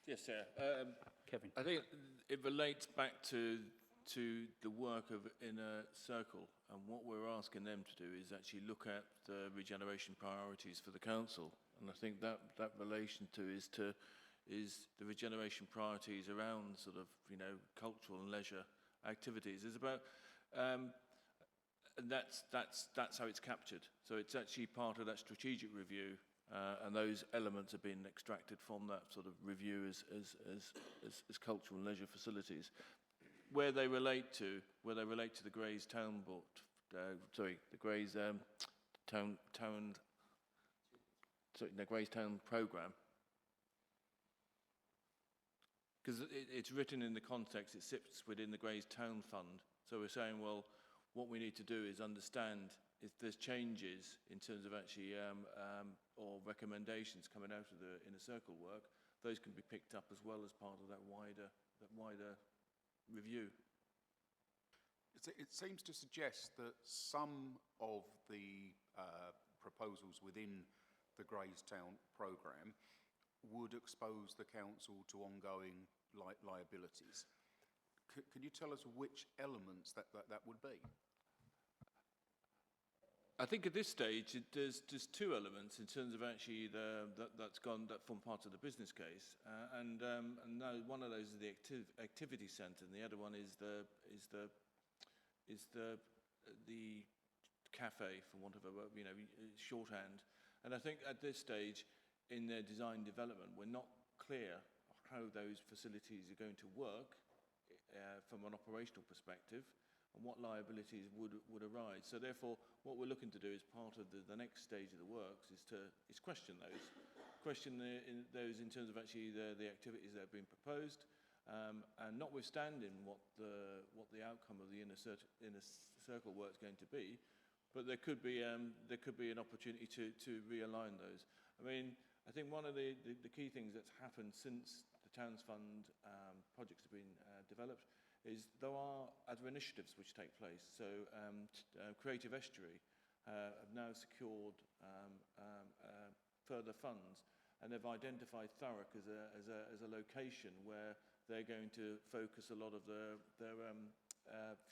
Yes, sir. Kevin. I think it relates back to the work of Inner Circle, and what we're asking them to do is actually look at the regeneration priorities for the council, and I think that relation is the regeneration priorities around sort of cultural and leisure activities. It's about and that's how it's captured. So it's actually part of that strategic review. And those elements are being extracted from that sort of review as cultural and leisure facilities. Where they relate to the Grays Town Board, the Grays Grays Town programme. Because it's written in the context, it sits within the Grays Town Fund. So we're saying, well, what we need to do is understand if there's changes in terms of actually or recommendations coming out of the Inner Circle work, those can be picked up as well as part of that wider review. It seems to suggest that some of the proposals within the Graystown programme would expose the council to ongoing liabilities. Can you tell us which elements that would be? I think at this stage there's just 2 elements in terms of actually that form part of the business case, and now one of those is the activity centre, and the other one is the cafe, for want of a shorthand. And I think at this stage in their design development, we're not clear how those facilities are going to work from an operational perspective. and what liabilities would arise. So therefore, what we're looking to do as part of the next stage of the works is question those in terms of actually the activities that have been proposed, and notwithstanding what the outcome of the inner circle work is going to be, but there could be an opportunity to realign those. I mean, I think one of the key things that's happened since the Towns Fund projects have been developed is there are other initiatives which take place. So Creative Estuary have now secured further funds, and they've identified Thurrock as a location where they're going to focus a lot of their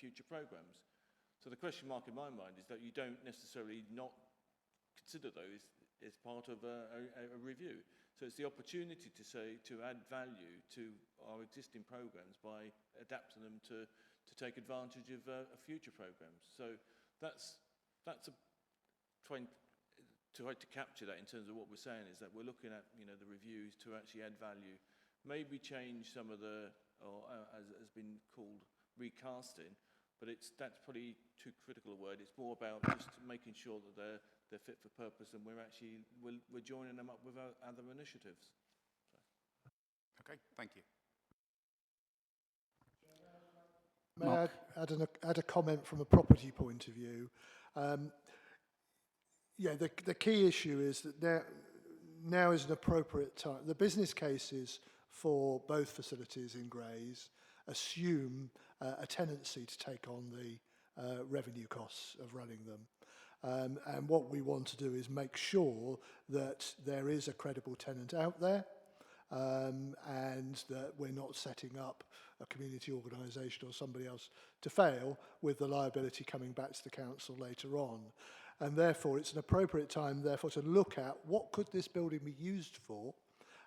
future programmes. So the question mark in my mind is that you don't necessarily not consider those as part of a review. So it's the opportunity to add value to our existing programmes by adapting them to take advantage of future programmes. So that's trying to capture that in terms of what we're saying is that we're looking at the reviews to actually add value, maybe change some of the, or as has been called, recasting, but that's probably too critical a word. It's more about just making sure that they're fit for purpose, and we're joining them up with our other initiatives. Okay, thank you. May I Mark? add a comment from a property point of view? Yeah, the key issue is that now is an appropriate time. The business cases for both facilities in Grays assume a tendency to take on the revenue costs of running them. And what we want to do is make sure that there is a credible tenant out there, and that we're not setting up a community organisation or somebody else to fail with the liability coming back to the council later on. And therefore, it's an appropriate time, therefore, to look at what could this building be used for,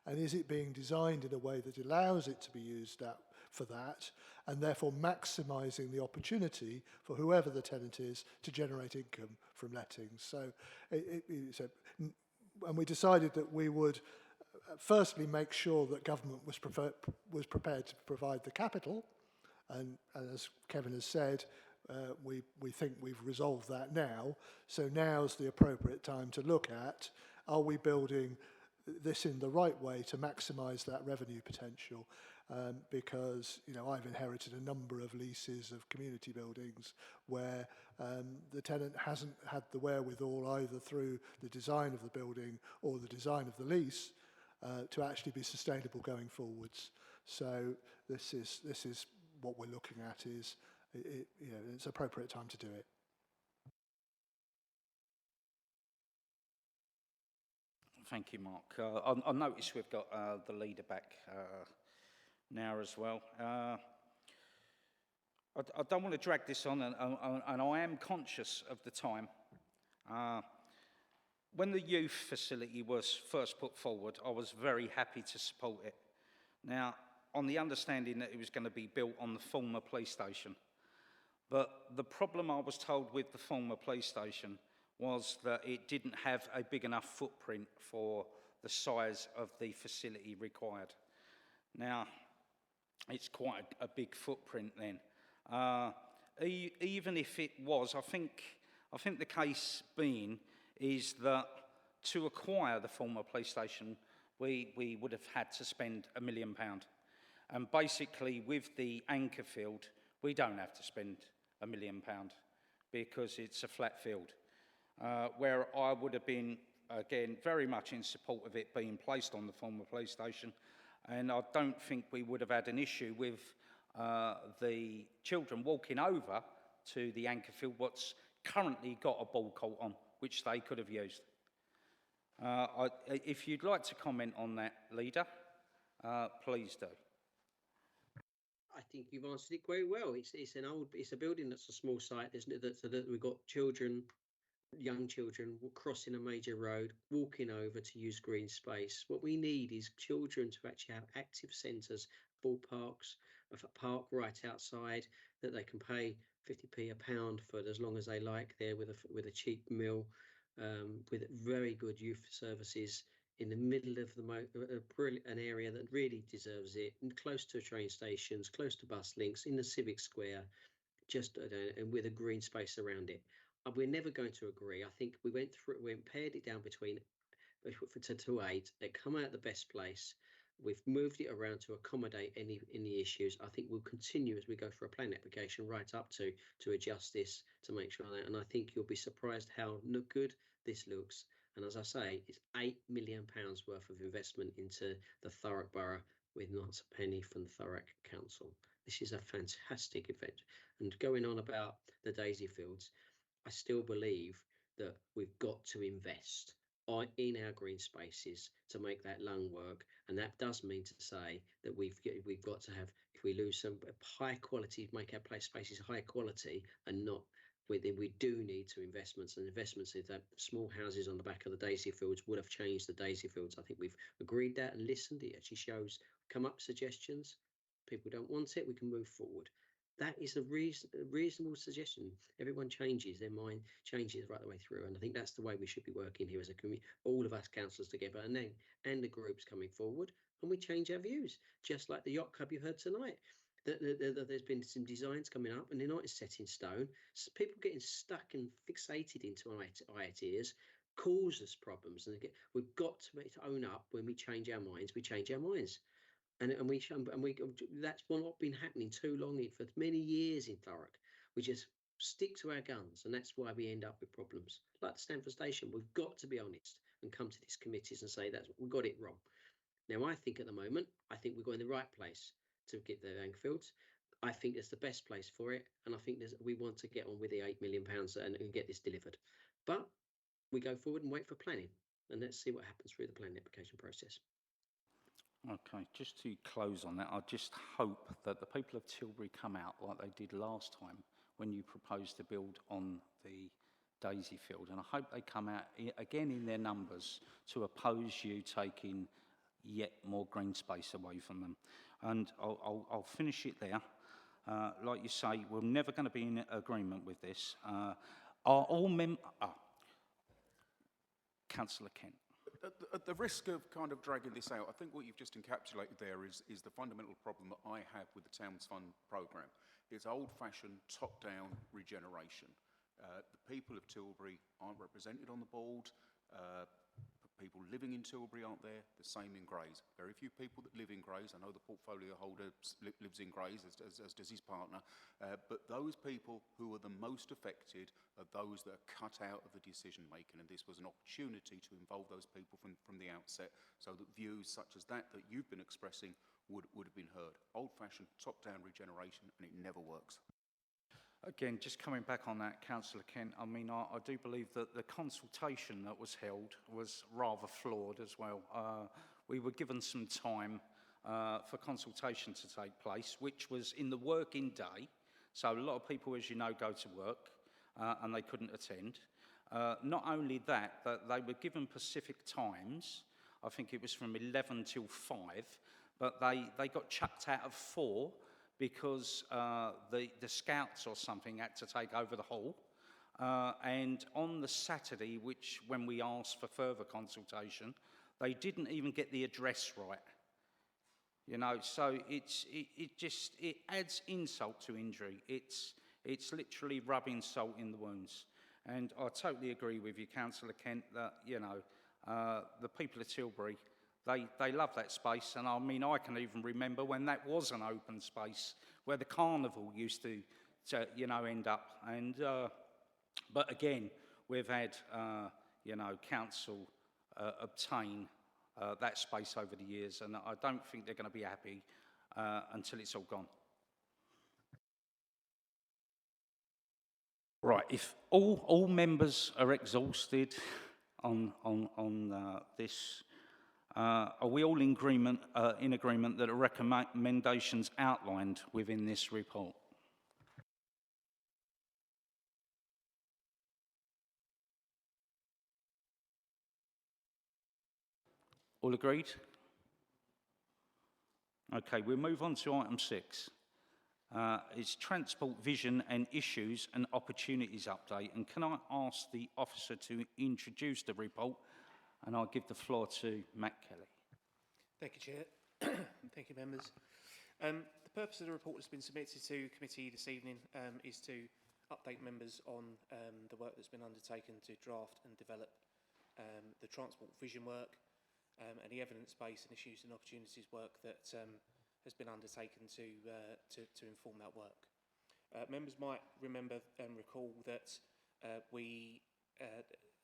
and is it being designed in a way that allows it to be used for that, and therefore maximising the opportunity for whoever the tenant is to generate income from lettings. So, and we decided that we would firstly make sure that government was prepared to provide the capital, and as Kevin has said, we think we've resolved that now. So now's the appropriate time to look at, are we building this in the right way to maximise that revenue potential? Because I've inherited a number of leases of community buildings where the tenant hasn't had the wherewithal, either through the design of the building or the design of the lease, to actually be sustainable going forwards. So this is what we're looking at. It's appropriate time to do it. Thank you, Mark. I notice we've got the leader back now as well. I don't want to drag this on, and I am conscious of the time. When the youth facility was first put forward, I was very happy to support it. Now, on the understanding that it was going to be built on the former police station. But the problem I was told with the former police station was that it didn't have a big enough footprint for the size of the facility required. Now, it's quite a big footprint then. Even if it was, I think the case being is that to acquire the former police station, we would have had to spend £1 million. And basically, with the anchor field, we don't have to spend £1 million because it's a flat field. Where I would have been, again, very much in support of it being placed on the former police station, and I don't think we would have had an issue with the children walking over to the anchor field, what's currently got a ball court on, which they could have used. If you'd like to comment on that, Leader, please do. I think you've answered it very well. It's a building that's a small site. That we've got children, young children crossing a major road, walking over to use green space. What we need is children to actually have active centres, ballparks, a park right outside that they can pay 50p a pound for as long as they like there with a cheap meal, with very good youth services in the middle of an area that really deserves it, and close to train stations, close to bus links, in the civic square. just and with a green space around it. We're never going to agree. I think we pared it down between to 8. They come out the best place. We've moved it around to accommodate any issues. I think we'll continue as we go for a plan application right up to adjust this to make sure that. And I think you'll be surprised how good this looks. And as I say, it's £8 million worth of investment into the Thurrock Borough with not a penny from the Thurrock Council. This is a fantastic event. And going on about the daisy fields, I still believe that we've got to invest in our green spaces to make that lung work, and that does mean to say that we've got to have, if we lose some high quality, make our place spaces high quality and not within, we do need to investments in that small houses on the back of the daisy fields would have changed the daisy fields. I think we've agreed that and listened. It actually shows come up suggestions. People don't want it, we can move forward. That is a reasonable suggestion. Everyone changes, their mind changes right the way through. And I think that's the way we should be working here as a community, all of us councillors together and the groups coming forward, and we change our views. Just like the yacht club you heard tonight. There's been some designs coming up and they're not set in stone. So people getting stuck and fixated into ideas causes problems. And we've got to own up. When we change our minds, we change our minds. And that's not been happening too long for many years in Thurrock. We just stick to our guns, and that's why we end up with problems. Like the Stamford Station, we've got to be honest and come to these committees and say that we got it wrong. Now, I think at the moment, we're going in the right place to get the Langfields. I think it's the best place for it, and I think we want to get on with the £8 million and get this delivered. But we go forward and wait for planning, and let's see what happens through the planning application process. Okay, just to close on that, I just hope that the people of Tilbury come out like they did last time when you proposed to build on the Daisy Field. And I hope they come out again in their numbers to oppose you taking yet more green space away from them. And I'll finish it there. Like you say, we're never going to be in agreement with this. Are all Councillor Kent. At the risk of kind of dragging this out, I think what you've just encapsulated there is the fundamental problem that I have with the Towns Fund programme. It's old-fashioned, top-down regeneration. The people of Tilbury aren't represented on the board. People living in Tilbury aren't there. The same in Grays. Very few people that live in Grays. I know the portfolio holder lives in Grays, as does his partner. But those people who are the most affected are those that are cut out of the decision making. And this was an opportunity to involve those people from the outset, so that views such as that you've been expressing would have been heard. Old-fashioned, top-down regeneration, and it never works. Again, just coming back on that, Councillor Kent, I mean, I do believe that the consultation that was held was rather flawed as well. We were given some time for consultation to take place, which was in the working day. So a lot of people, as you know, go to work and they couldn't attend. Not only that, but they were given Pacific times. I think it was from 11 till 5, but they got chucked out of 4 because the scouts or something had to take over the hall. And on the Saturday, when we asked for further consultation, they didn't even get the address right. You know, so it adds insult to injury. It's literally rubbing salt in the wounds. And I totally agree with you, Councillor Kent, that, you know, the people of Tilbury, they love that space. And I mean, I can even remember when that was an open space where the carnival used to you know, end up. And, but again, we've had, you know, council obtain that space over the years. And I don't think they're going to be happy until it's all gone. Right, if all members are exhausted on this, are we all in agreement that the recommendations outlined within this report? All agreed? Okay, we'll move on to item 6. It's Transport Vision and Issues and Opportunities Update. And can I ask the officer to introduce the report? And I'll give the floor to Matt Kelly. Thank you, Chair. Thank you, members. The purpose of the report that's been submitted to committee this evening is to update members on the work that's been undertaken to draft and develop the transport vision work and the evidence-based and issues and opportunities work that has been undertaken to inform that work. Members might remember and recall that we,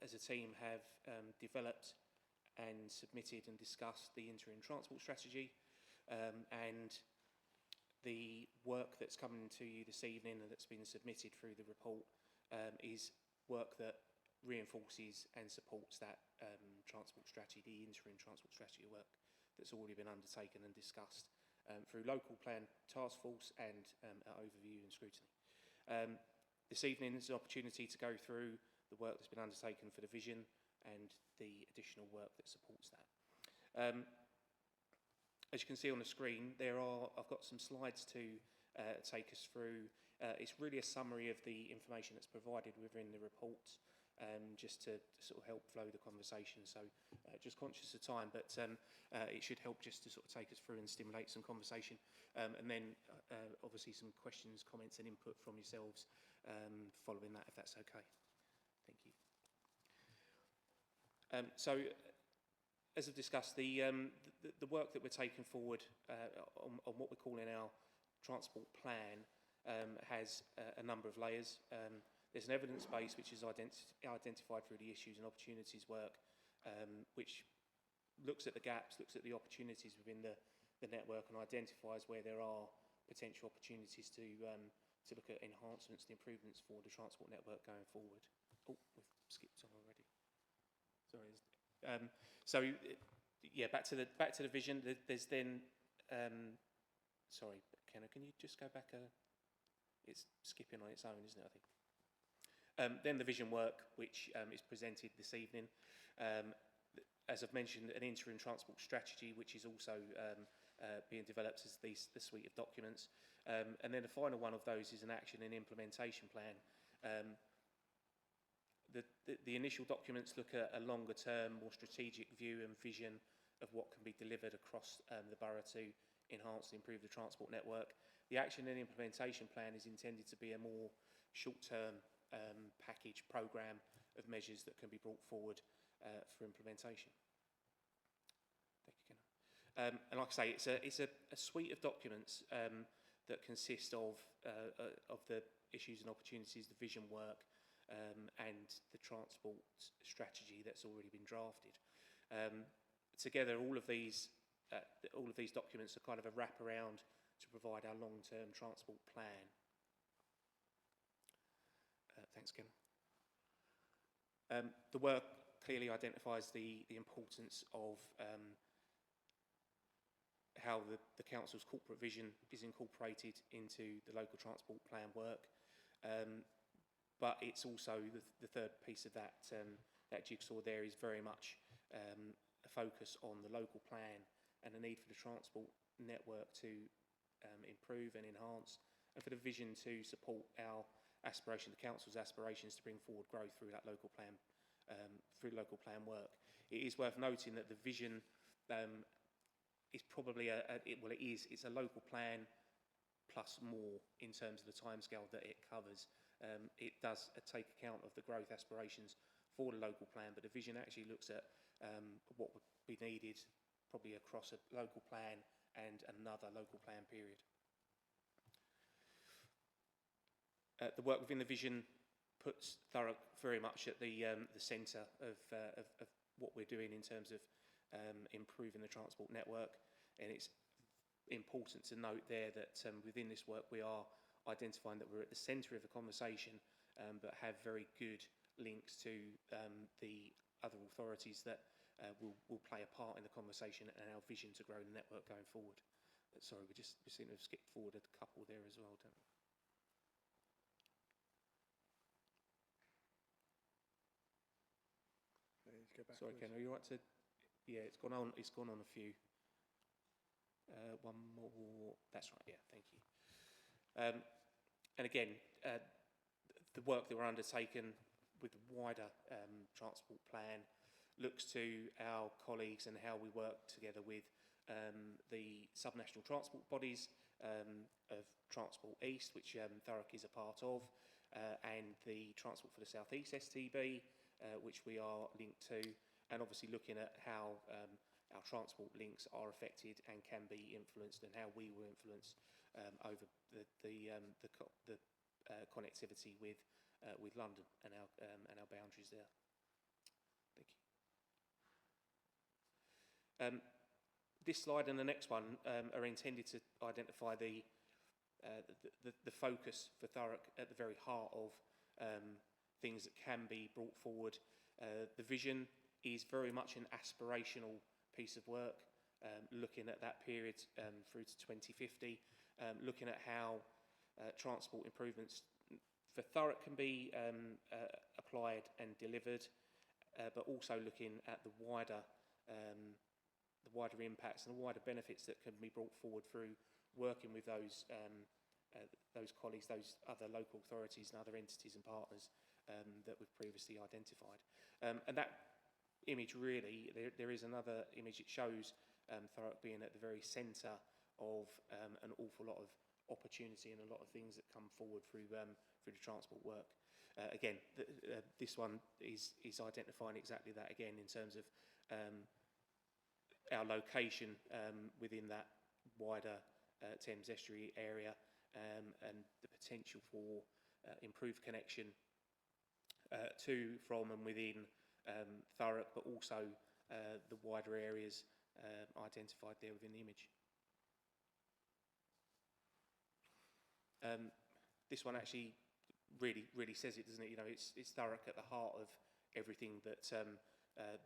as a team, have developed and submitted and discussed the interim transport strategy, and the work that's coming to you this evening and that's been submitted through the report is work that reinforces and supports that transport strategy, the interim transport strategy work that's already been undertaken and discussed through local plan task force and overview and scrutiny. This evening is an opportunity to go through the work that's been undertaken for the vision and the additional work that supports that. As you can see on the screen, I've got some slides to take us through. It's really a summary of the information that's provided within the report, just to sort of help flow the conversation. So just conscious of time, but it should help just to sort of take us through and stimulate some conversation. And then obviously some questions, comments and input from yourselves following that, if that's okay. Thank you. So, as I've discussed, the work that we're taking forward on what we're calling our transport plan has a number of layers. There's an evidence base which is identified through the issues and opportunities work, which looks at the gaps, looks at the opportunities within the network and identifies where there are potential opportunities to look at enhancements and improvements for the transport network going forward. Oh, we've skipped on already. Sorry. So yeah, back to the vision. There's then sorry, Kenna, can you just go back it's skipping on its own, isn't it, I think. Then the vision work, which is presented this evening. As I've mentioned, an interim transport strategy, which is also being developed as the suite of documents. And then the final one of those is an action and implementation plan. The initial documents look at a longer term, more strategic view and vision of what can be delivered across the borough to enhance and improve the transport network. The action and implementation plan is intended to be a more short-term package programme of measures that can be brought forward for implementation. Thank you, Kenna. And like I say, it's a suite of documents that consist of the issues and opportunities, the vision work, and the transport strategy that's already been drafted. Together, all of these documents are kind of a wraparound to provide our long-term transport plan. Thanks, Ken. The work clearly identifies the importance of how the council's corporate vision is incorporated into the local transport plan work. But it's also the third piece of that jigsaw there is very much a focus on the local plan and the need for the transport network to improve and enhance, and for the vision to support our aspiration, the council's aspirations to bring forward growth through that local plan, through local plan work. It is worth noting that the vision is probably it's a local plan plus more in terms of the timescale that it covers. It does take account of the growth aspirations for the local plan, but the vision actually looks at what would be needed probably across a local plan and another local plan period. The work within the vision puts Thurrock very much at the centre of what we're doing in terms of improving the transport network, and it's important to note there that within this work we are identifying that we're at the centre of the conversation, but have very good links to the other authorities that will play a part in the conversation and our vision to grow the network going forward. Sorry, we seem to have skipped forward a couple there as well, don't we? Sorry, Ken, are you right to? Yeah, it's gone on. It's gone on a few. One more. That's right. Yeah, thank you. And again, the work that we're undertaking with the wider transport plan looks to our colleagues and how we work together with the subnational transport bodies of Transport East, which Thurrock is a part of, and the Transport for the South East STB, which we are linked to, and obviously looking at how our transport links are affected and can be influenced, and how we will influence over the connectivity with London and our boundaries there. Thank you. This slide and the next one are intended to identify the focus for Thurrock at the very heart of things that can be brought forward. The vision is very much an aspirational piece of work, looking at that period through to 2050, looking at how transport improvements for Thurrock can be applied and delivered, but also looking at the wider impacts and the wider benefits that can be brought forward through working with those colleagues, those other local authorities and other entities and partners that we've previously identified. And that image really, there is another image. It shows Thurrock being at the very centre of an awful lot of opportunity and a lot of things that come forward through the transport work. Again, this one is identifying exactly that again in terms of our location within that wider Thames Estuary area, and the potential for improved connection to, from and within Thurrock, but also the wider areas identified there within the image. This one actually really says it, doesn't it? You know, it's Thurrock at the heart of everything that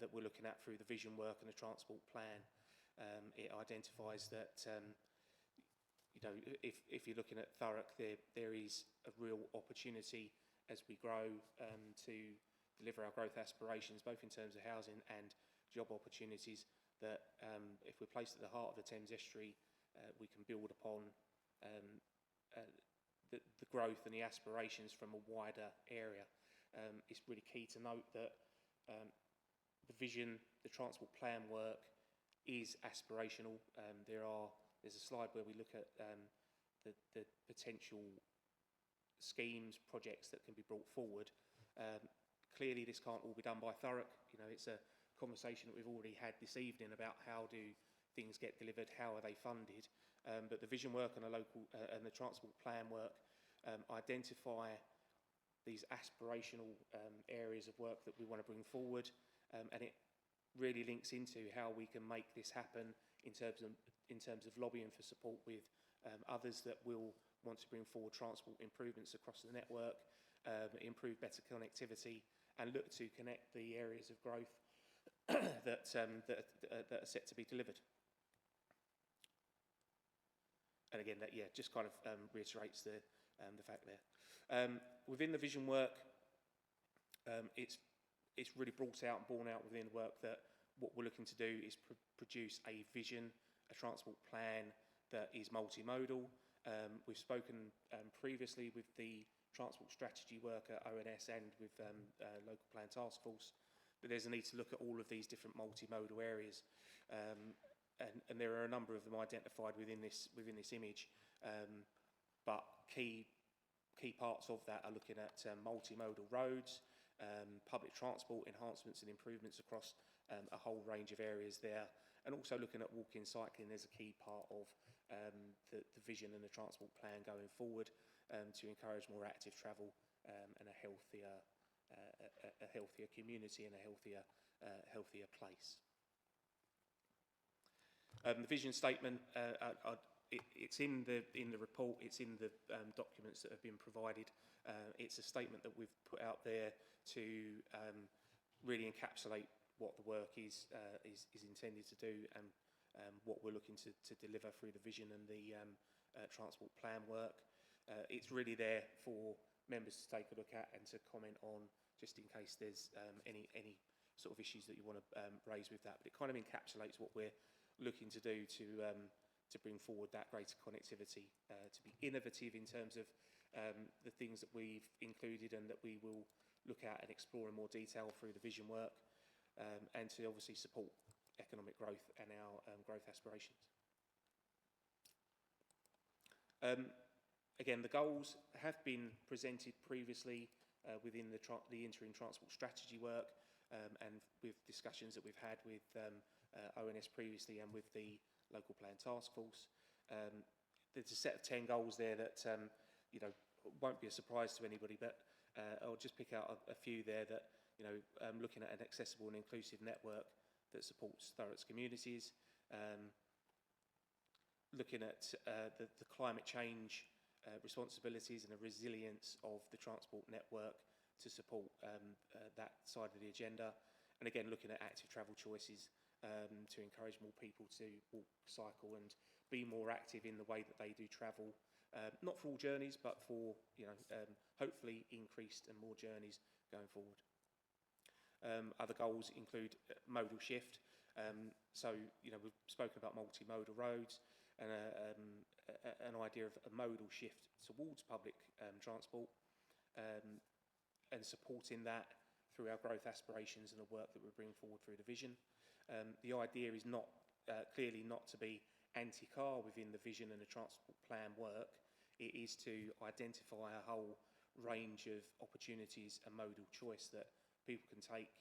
that we're looking at through the vision work and the transport plan. It identifies that you know, if you're looking at Thurrock, there is a real opportunity as we grow to deliver our growth aspirations, both in terms of housing and job opportunities, that if we're placed at the heart of the Thames Estuary, we can build upon the growth and the aspirations from a wider area. It's really key to note that the vision, the transport plan work is aspirational. There's a slide where we look at the potential schemes, projects that can be brought forward. Clearly, this can't all be done by Thurrock. You know, it's a conversation that we've already had this evening about how do things get delivered, how are they funded. But the vision work and the local and the transport plan work identify these aspirational areas of work that we want to bring forward, and it really links into how we can make this happen in terms of lobbying for support with others that will want to bring forward transport improvements across the network, improve better connectivity, and look to connect the areas of growth that are set to be delivered. And again, that just kind of reiterates the fact there. Within the vision work, it's really brought out and borne out within the work that what we're looking to do is produce a vision, a transport plan that is multimodal. We've spoken previously with the transport strategy work at ONS and with local plan task force, but there's a need to look at all of these different multimodal areas, and there are a number of them identified within this image. But key parts of that are looking at multimodal roads, public transport enhancements and improvements across a whole range of areas there, and also looking at walking, cycling as a key part of the vision and the transport plan going forward, to encourage more active travel and a healthier community and a healthier place. The vision statement, it's in the report, it's in the documents that have been provided. It's a statement that we've put out there to really encapsulate what the work is intended to do, and what we're looking to deliver through the vision and the transport plan work. It's really there for members to take a look at and to comment on, just in case there's any sort of issues that you want to raise with that. But it kind of encapsulates what we're looking to do to bring forward that greater connectivity, to be innovative in terms of the things that we've included and that we will look at and explore in more detail through the vision work, and to obviously support economic growth and our growth aspirations. Again, the goals have been presented previously within the interim transport strategy work and with discussions that we've had with ONS previously and with the local plan task force. There's a set of 10 goals there that you know, won't be a surprise to anybody, but I'll just pick out a few there that, you know, looking at an accessible and inclusive network that supports Thurrock's communities, looking at the climate change responsibilities and the resilience of the transport network to support that side of the agenda, and again looking at active travel choices to encourage more people to walk, cycle and be more active in the way that they do travel, not for all journeys but for, you know, hopefully increased and more journeys going forward. Other goals include modal shift. So, you know, we've spoken about multimodal roads and an idea of a modal shift towards public transport and supporting that through our growth aspirations and the work that we bring forward through the vision. The idea is not clearly not to be anti-car within the vision and the transport plan work. It is to identify a whole range of opportunities and modal choice that people can take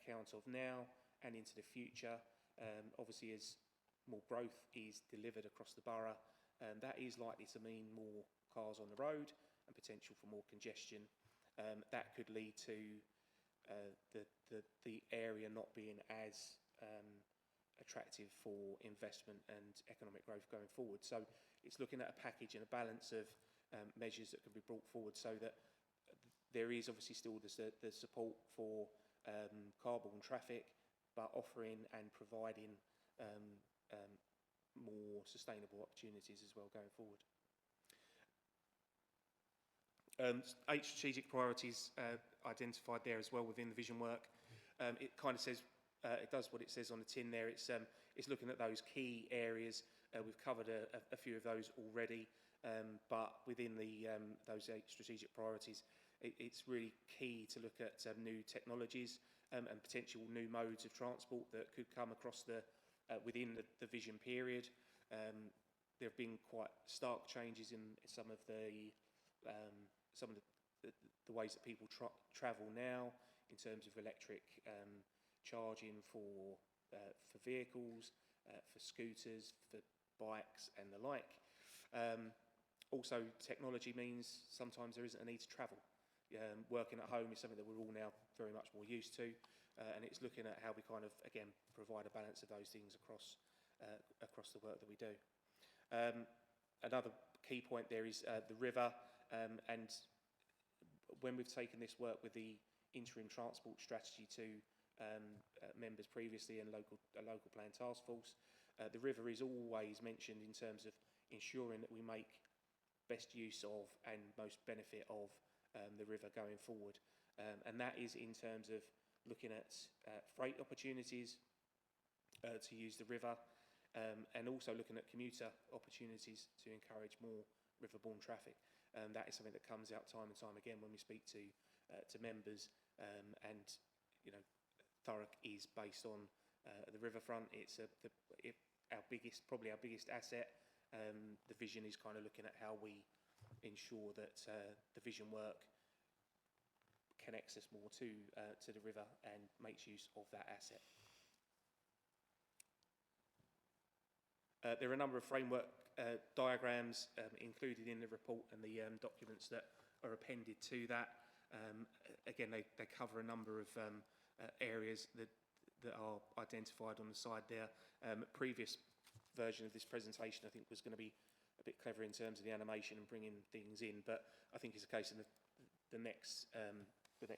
account of now and into the future. Obviously, as more growth is delivered across the borough, that is likely to mean more cars on the road and potential for more congestion. That could lead to the area not being as attractive for investment and economic growth going forward. So it's looking at a package and a balance of measures that can be brought forward so that there is obviously still the support for car-borne traffic, but offering and providing more sustainable opportunities as well going forward. 8 strategic priorities identified there as well within the vision work. It kind of says, it does what it says on the tin there. It's looking at those key areas. We've covered a few of those already, but within those 8 strategic priorities, it's really key to look at new technologies and potential new modes of transport that could come across within the vision period. There have been quite stark changes in some of the ways that people travel now in terms of electric charging for vehicles, for scooters, for bikes and the like. Also, technology means sometimes there isn't a need to travel. Working at home is something that we're all now very much more used to, and it's looking at how we kind of, again, provide a balance of those things across the work that we do. Another key point there is the river, and when we've taken this work with the interim transport strategy to members previously and a local plan task force, the river is always mentioned in terms of ensuring that we make best use of and most benefit of the river going forward, and that is in terms of looking at freight opportunities to use the river, and also looking at commuter opportunities to encourage more riverborne traffic. That is something that comes out time and time again when we speak to members, and you know, Thurrock is based on the riverfront. It's probably our biggest asset. The vision is kind of looking at how we ensure that the vision work connects us more to the river and makes use of that asset. There are a number of framework diagrams included in the report and the documents that are appended to that. Again, they cover a number of areas that are identified on the side there. Previous version of this presentation, I think, was going to be a bit clever in terms of the animation and bringing things in, but I think it's a case of the next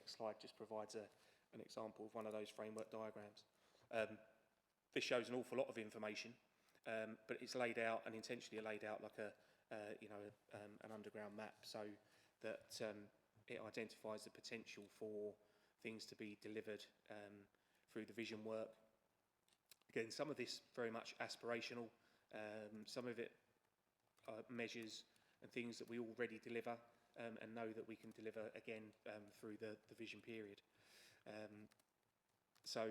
slide just provides an example of one of those framework diagrams. This shows an awful lot of information, but it's laid out and intentionally laid out like an underground map, so that it identifies the potential for things to be delivered through the vision work. Again, some of this very much aspirational, some of it measures and things that we already deliver and know that we can deliver again through the vision period. So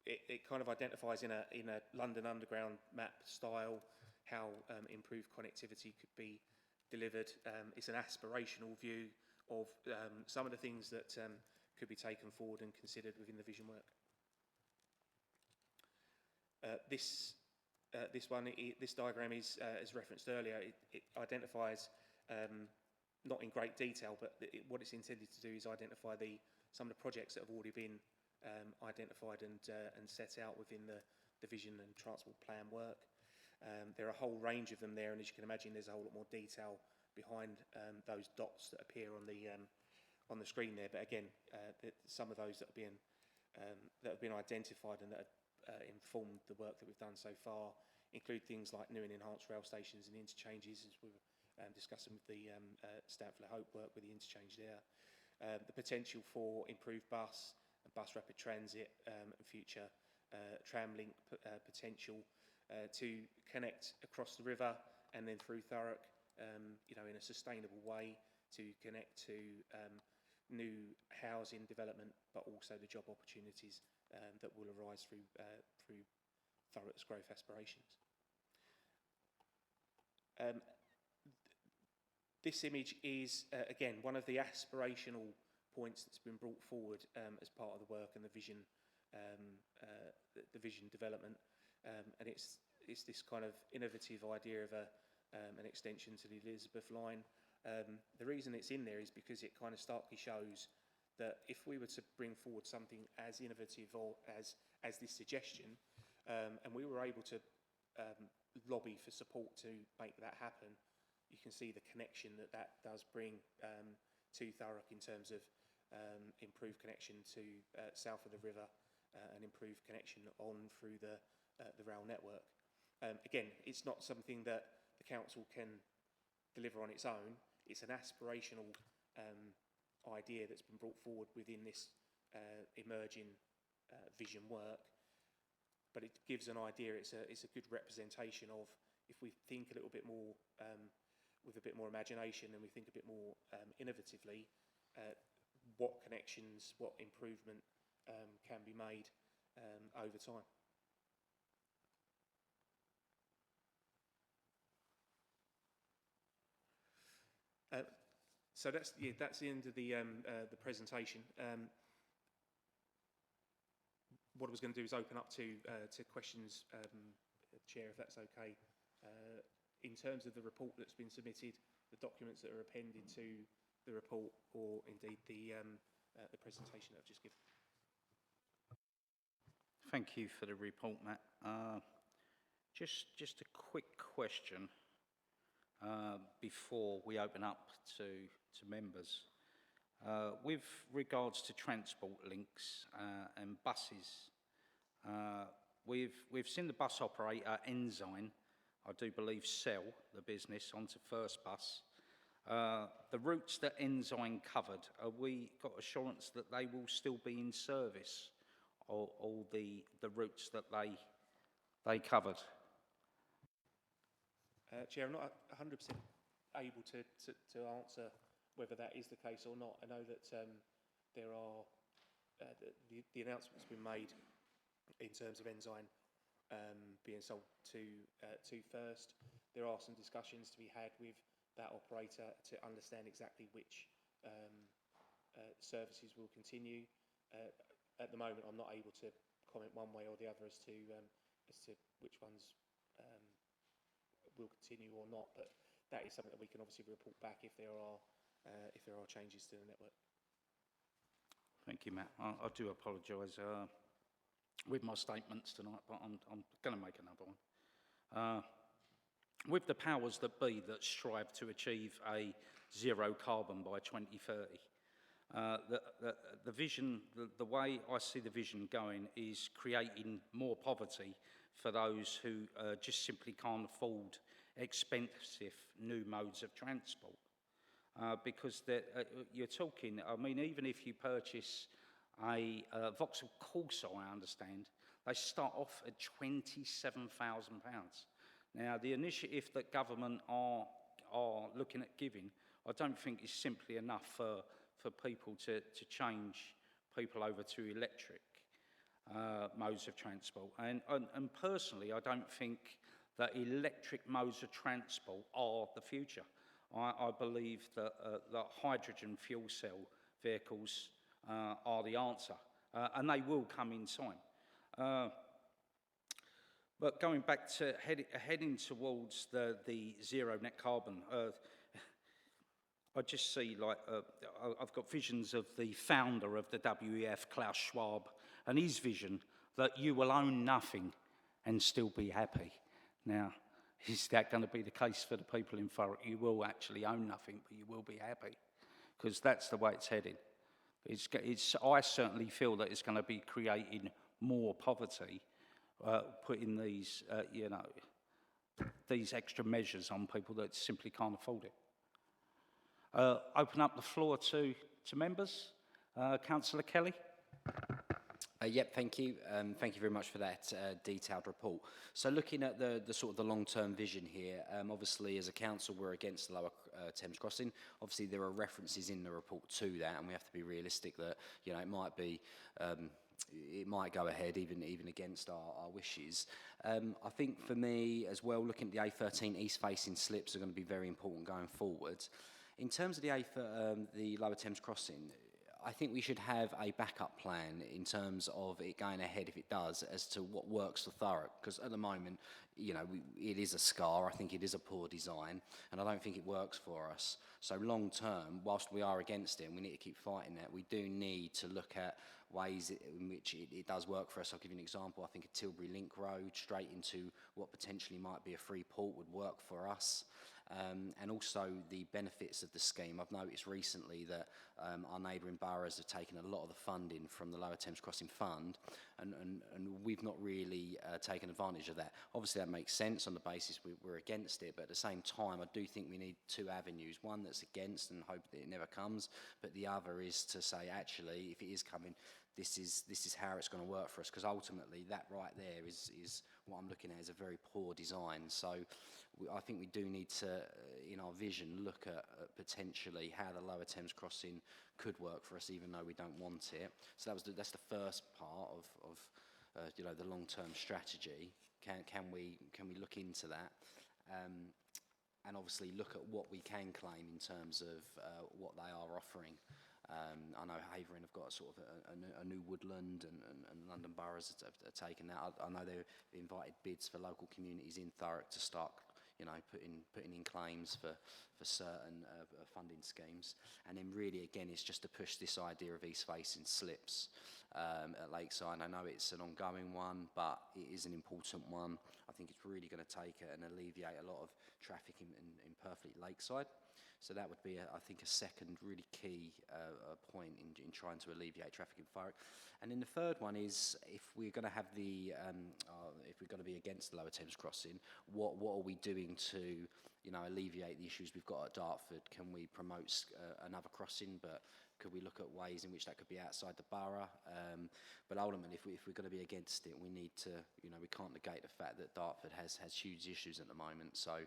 it kind of identifies in a London Underground map style, how improved connectivity could be delivered. It's an aspirational view of some of the things that could be taken forward and considered within the vision work. This diagram is, as referenced earlier, it identifies, not in great detail, but what it's intended to do is identify some of the projects that have already been identified and set out within the vision and transport plan work. There are a whole range of them there, and as you can imagine, there's a whole lot more detail behind those dots that appear on the screen there. But again, some of those that have been identified and that have informed the work that we've done so far include things like new and enhanced rail stations and interchanges, as we were discussing with the Stamford Hope work with the interchange there. The potential for improved bus and bus rapid transit and future tram link potential to connect across the river and then through Thurrock, in a sustainable way, to connect to new housing development, but also the job opportunities that will arise through Thurrock's growth aspirations. This image is, again, one of the aspirational points that's been brought forward as part of the work and the vision development. And it's this kind of innovative idea of an extension to the Elizabeth line. The reason it's in there is because it kind of starkly shows that if we were to bring forward something as innovative or as this suggestion, and we were able to lobby for support to make that happen, you can see the connection that does bring to Thurrock in terms of improved connection to south of the river and improved connection on through the rail network. Again, it's not something that the council can deliver on its own. It's an aspirational idea that's been brought forward within this emerging vision work, but it gives an idea. It's a good representation of, if we think a little bit more with a bit more imagination and we think a bit more innovatively, what connections, what improvement can be made over time. So that's the end of the presentation. What I was going to do is open up to questions, Chair, if that's okay. In terms of the report that's been submitted, the documents that are appended to the report, or indeed the presentation that I've just given. Thank you for the report, Matt. Just a quick question before we open up to members. With regards to transport links and buses, we've seen the bus operator Ensign, I do believe, sell the business onto First Bus. The routes that Ensign covered, have we got assurance that they will still be in service, or all the routes that they covered? Chair, I'm not 100% able to answer whether that is the case or not. I know that there are the announcement's been made in terms of Ensign being sold to First. There are some discussions to be had with that operator to understand exactly which services will continue. At the moment, I'm not able to comment one way or the other as to which ones will continue or not, but that is something that we can obviously report back if there are changes to the network. Thank you, Matt. I do apologise with my statements tonight, but I'm going to make another one. With the powers that be that strive to achieve a zero carbon by 2030, the vision, the way I see the vision going is creating more poverty for those who just simply can't afford expensive new modes of transport. Because you're talking, I mean, even if you purchase a Vauxhall Corsa, I understand, they start off at £27,000. Now, the initiative that government are looking at giving, I don't think is simply enough for people to change people over to electric modes of transport. And personally, I don't think that electric modes of transport are the future. I believe that, that hydrogen fuel cell vehicles are the answer, and they will come in time. But going back to heading towards the zero net carbon, I just see, like, I've got visions of the founder of the WEF, Klaus Schwab, and his vision that you will own nothing and still be happy. Now, is that going to be the case for the people in Thurrock? You will actually own nothing, but you will be happy, because that's the way it's heading. I certainly feel that it's going to be creating more poverty, putting these, you know, these extra measures on people that simply can't afford it. Open up the floor to members. Councillor Kelly. Yep, thank you. Thank you very much for that detailed report. So looking at the sort of the long-term vision here, obviously as a council we're against the lower Thames crossing. Obviously there are references in the report to that, and we have to be realistic that, you know, it might be it might go ahead even against our wishes. I think for me as well, looking at the A13 east-facing slips are going to be very important going forward. In terms of the lower Thames crossing, I think we should have a backup plan in terms of it going ahead, if it does, as to what works for Thurrock. Because at the moment, you know, it is a scar. I think it is a poor design, and I don't think it works for us. So long term, whilst we are against it, and we need to keep fighting that, we do need to look at ways in which it does work for us. I'll give you an example. I think a Tilbury Link Road straight into what potentially might be a free port would work for us. And also the benefits of the scheme. I've noticed recently that our neighbouring boroughs have taken a lot of the funding from the Lower Thames Crossing Fund, and we've not really taken advantage of that. Obviously that makes sense on the basis we're against it, but at the same time I do think we need two avenues. One that's against and hope that it never comes, but the other is to say, actually, if it is coming, this is how it's going to work for us, because ultimately that right there is what I'm looking at is a very poor design. So I think we do need to, in our vision, look at potentially how the Lower Thames crossing could work for us, even though we don't want it. So that's the first part of you know, the long-term strategy. Can we look into that? And obviously look at what we can claim in terms of what they are offering. I know Havering have got sort of a new woodland, and London boroughs have taken that. I know they've invited bids for local communities in Thurrock to start, you know, putting in claims for certain funding schemes. And then really, again, it's just to push this idea of east-facing slips at Lakeside. I know it's an ongoing one, but it is an important one. I think it's really going to take and alleviate a lot of traffic in Purfleet Lakeside. So that would be, I think, a second really key point in trying to alleviate traffic in Thurrock. And then the third one is, if we're going to have if we're going to be against the Lower Thames crossing, what are we doing to, you know, alleviate the issues we've got at Dartford? Can we promote another crossing? But could we look at ways in which that could be outside the borough? But ultimately, if we're going to be against it, we need to, you know, we can't negate the fact that Dartford has huge issues at the moment. So,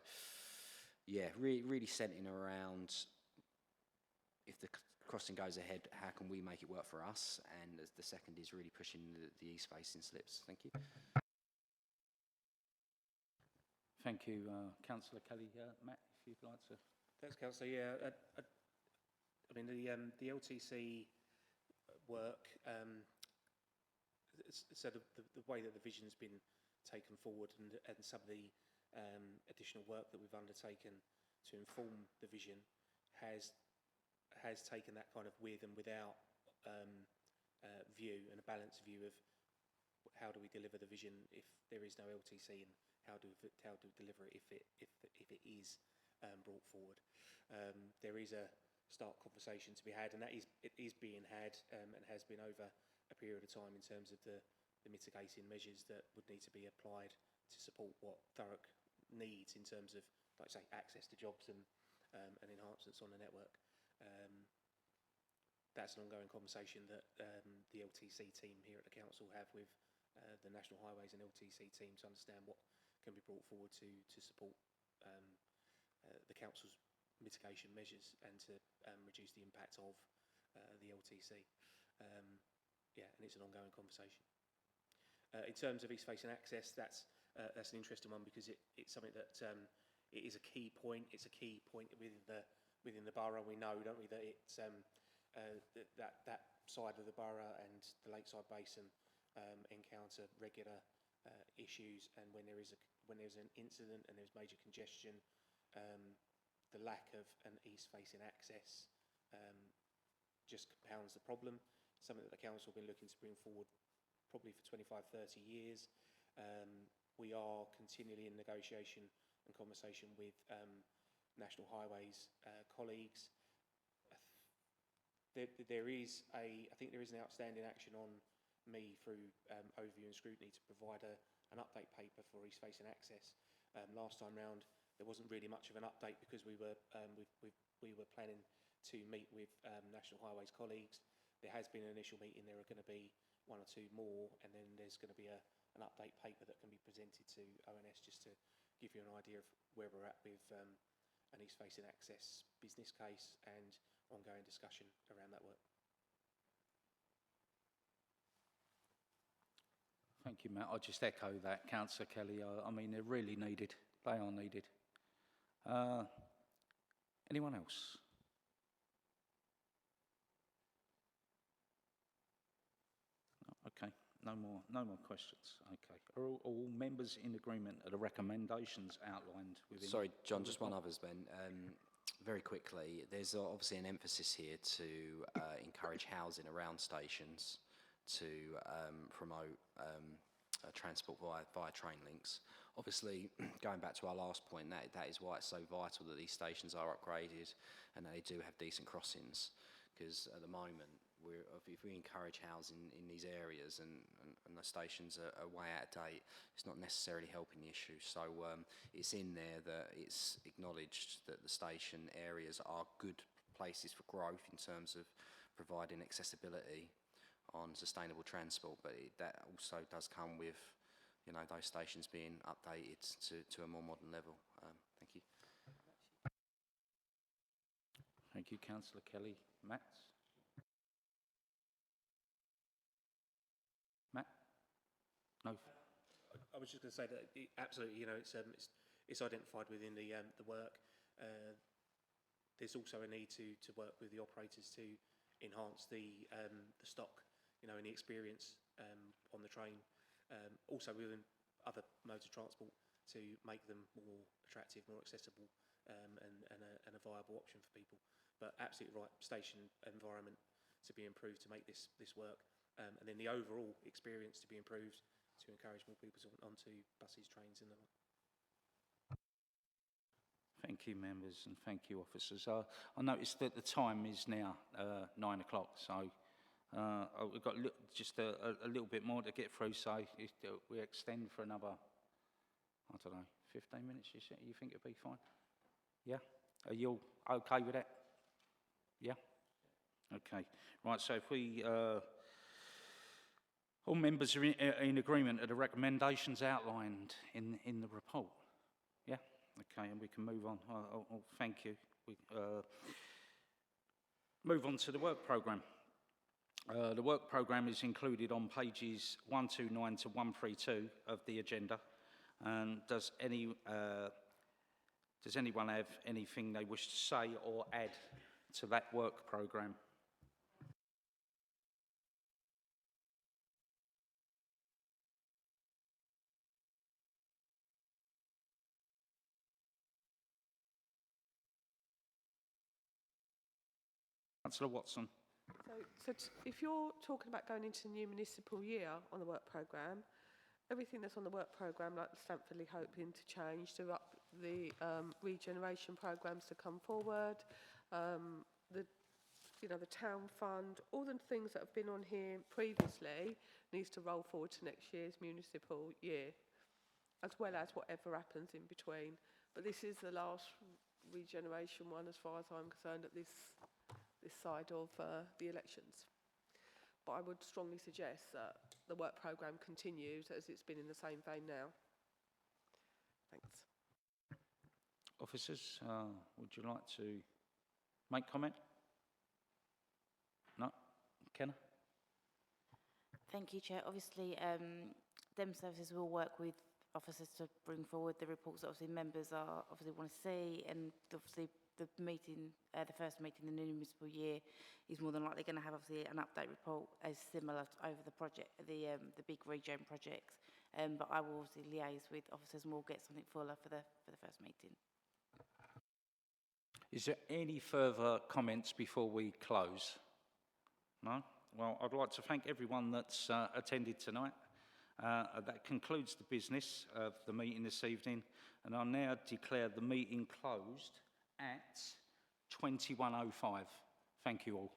yeah, really centering around, if the crossing goes ahead, how can we make it work for us? And the second is really pushing the east-facing slips. Thank you. Thank you, Councillor Kelly. Matt, if you'd like to. Thanks, Councillor. Yeah, I mean, the LTC work, so the way that the vision's been taken forward, and some of the additional work that we've undertaken to inform the vision has taken that kind of with and without view, and a balanced view of how do we deliver the vision if there is no LTC, and how do we deliver it if it is brought forward. There is a start conversation to be had, and it is being had, and has been over a period of time, in terms of the mitigating measures that would need to be applied to support what Thurrock needs in terms of, like I say, access to jobs and enhancements on the network. That's an ongoing conversation that the LTC team here at the council have with the National Highways and LTC team, to understand what can be brought forward to support the council's mitigation measures, and to reduce the impact of the LTC. Yeah, and it's an ongoing conversation. In terms of east-facing access, that's that's an interesting one because it's something that it is a key point. It's a key point within the borough. We know, don't we, that it's that side of the borough and the Lakeside Basin encounter regular issues, and when there's an incident and there's major congestion, the lack of an east-facing access just compounds the problem. Something that the council have been looking to bring forward probably for 25, 30 years. We are continually in negotiation and conversation with National Highways colleagues. I think there is an outstanding action on me through overview and scrutiny to provide an update paper for east-facing access. Last time round, there wasn't really much of an update because we were planning to meet with National Highways colleagues. There has been an initial meeting. There are going to be one or two more, and then there's going to be an update paper that can be presented to ONS just to give you an idea of where we're at with an east-facing access business case and ongoing discussion around that work. Thank you, Matt. I'll just echo that, Councillor Kelly. I mean, they're really needed. They are needed. Anyone else? Okay, no more questions. Okay. Are all members in agreement of the recommendations outlined within... Sorry, John, just one others, Ben. Very quickly, there's obviously an emphasis here to encourage housing around stations, to promote transport via train links. Obviously, going back to our last point, that is why it's so vital that these stations are upgraded and they do have decent crossings, because at the moment, if we encourage housing in these areas and the stations are way out of date, it's not necessarily helping the issue. So it's in there that it's acknowledged that the station areas are good places for growth in terms of providing accessibility on sustainable transport, but that also does come with, you know, those stations being updated to a more modern level. Thank you. Thank you, Councillor Kelly. Matt? No. I was just going to say that absolutely, you know, it's identified within the work. There's also a need to work with the operators to enhance the stock, you know, and the experience on the train. Also within other modes of transport to make them more attractive, more accessible, and a viable option for people. But absolutely right, station environment to be improved to make this work, and then the overall experience to be improved to encourage more people onto buses, trains, and the like. Thank you, members, and thank you, officers. I noticed that the time is now 9 o'clock, so we've got just a little bit more to get through, so if we extend for another, I don't know, 15 minutes, you think it'll be fine? Yeah? Are you all okay with that? Yeah? Okay. Right, so if we... all members are in agreement of the recommendations outlined in the report? Yeah? Okay, and we can move on. Thank you. We move on to the work programme. The work programme is included on pages 129 to 132 of the agenda. And does anyone have anything they wish to say or add to that work programme? Councillor Watson. So if you're talking about going into the new municipal year on the work programme, everything that's on the work programme, like Stamfordly hoping to change, to up the regeneration programmes to come forward, the town fund, all the things that have been on here previously needs to roll forward to next year's municipal year, as well as whatever happens in between. But this is the last regeneration one, as far as I'm concerned, at this side of the elections. But I would strongly suggest that the work programme continues as it's been in the same vein now. Thanks. Officers, would you like to make comment? No? Kenna? Thank you, Chair. Obviously, Dem Services will work with officers to bring forward the reports that obviously members are obviously want to see, and obviously the meeting, the first meeting in the new municipal year is more than likely going to have obviously an update report as similar over the project, the big regen projects. But I will obviously liaise with officers and we'll get something fuller for the first meeting. Is there any further comments before we close? No? Well, I'd like to thank everyone that's attended tonight. That concludes the business of the meeting this evening, and I now declare the meeting closed at 21:05. Thank you all.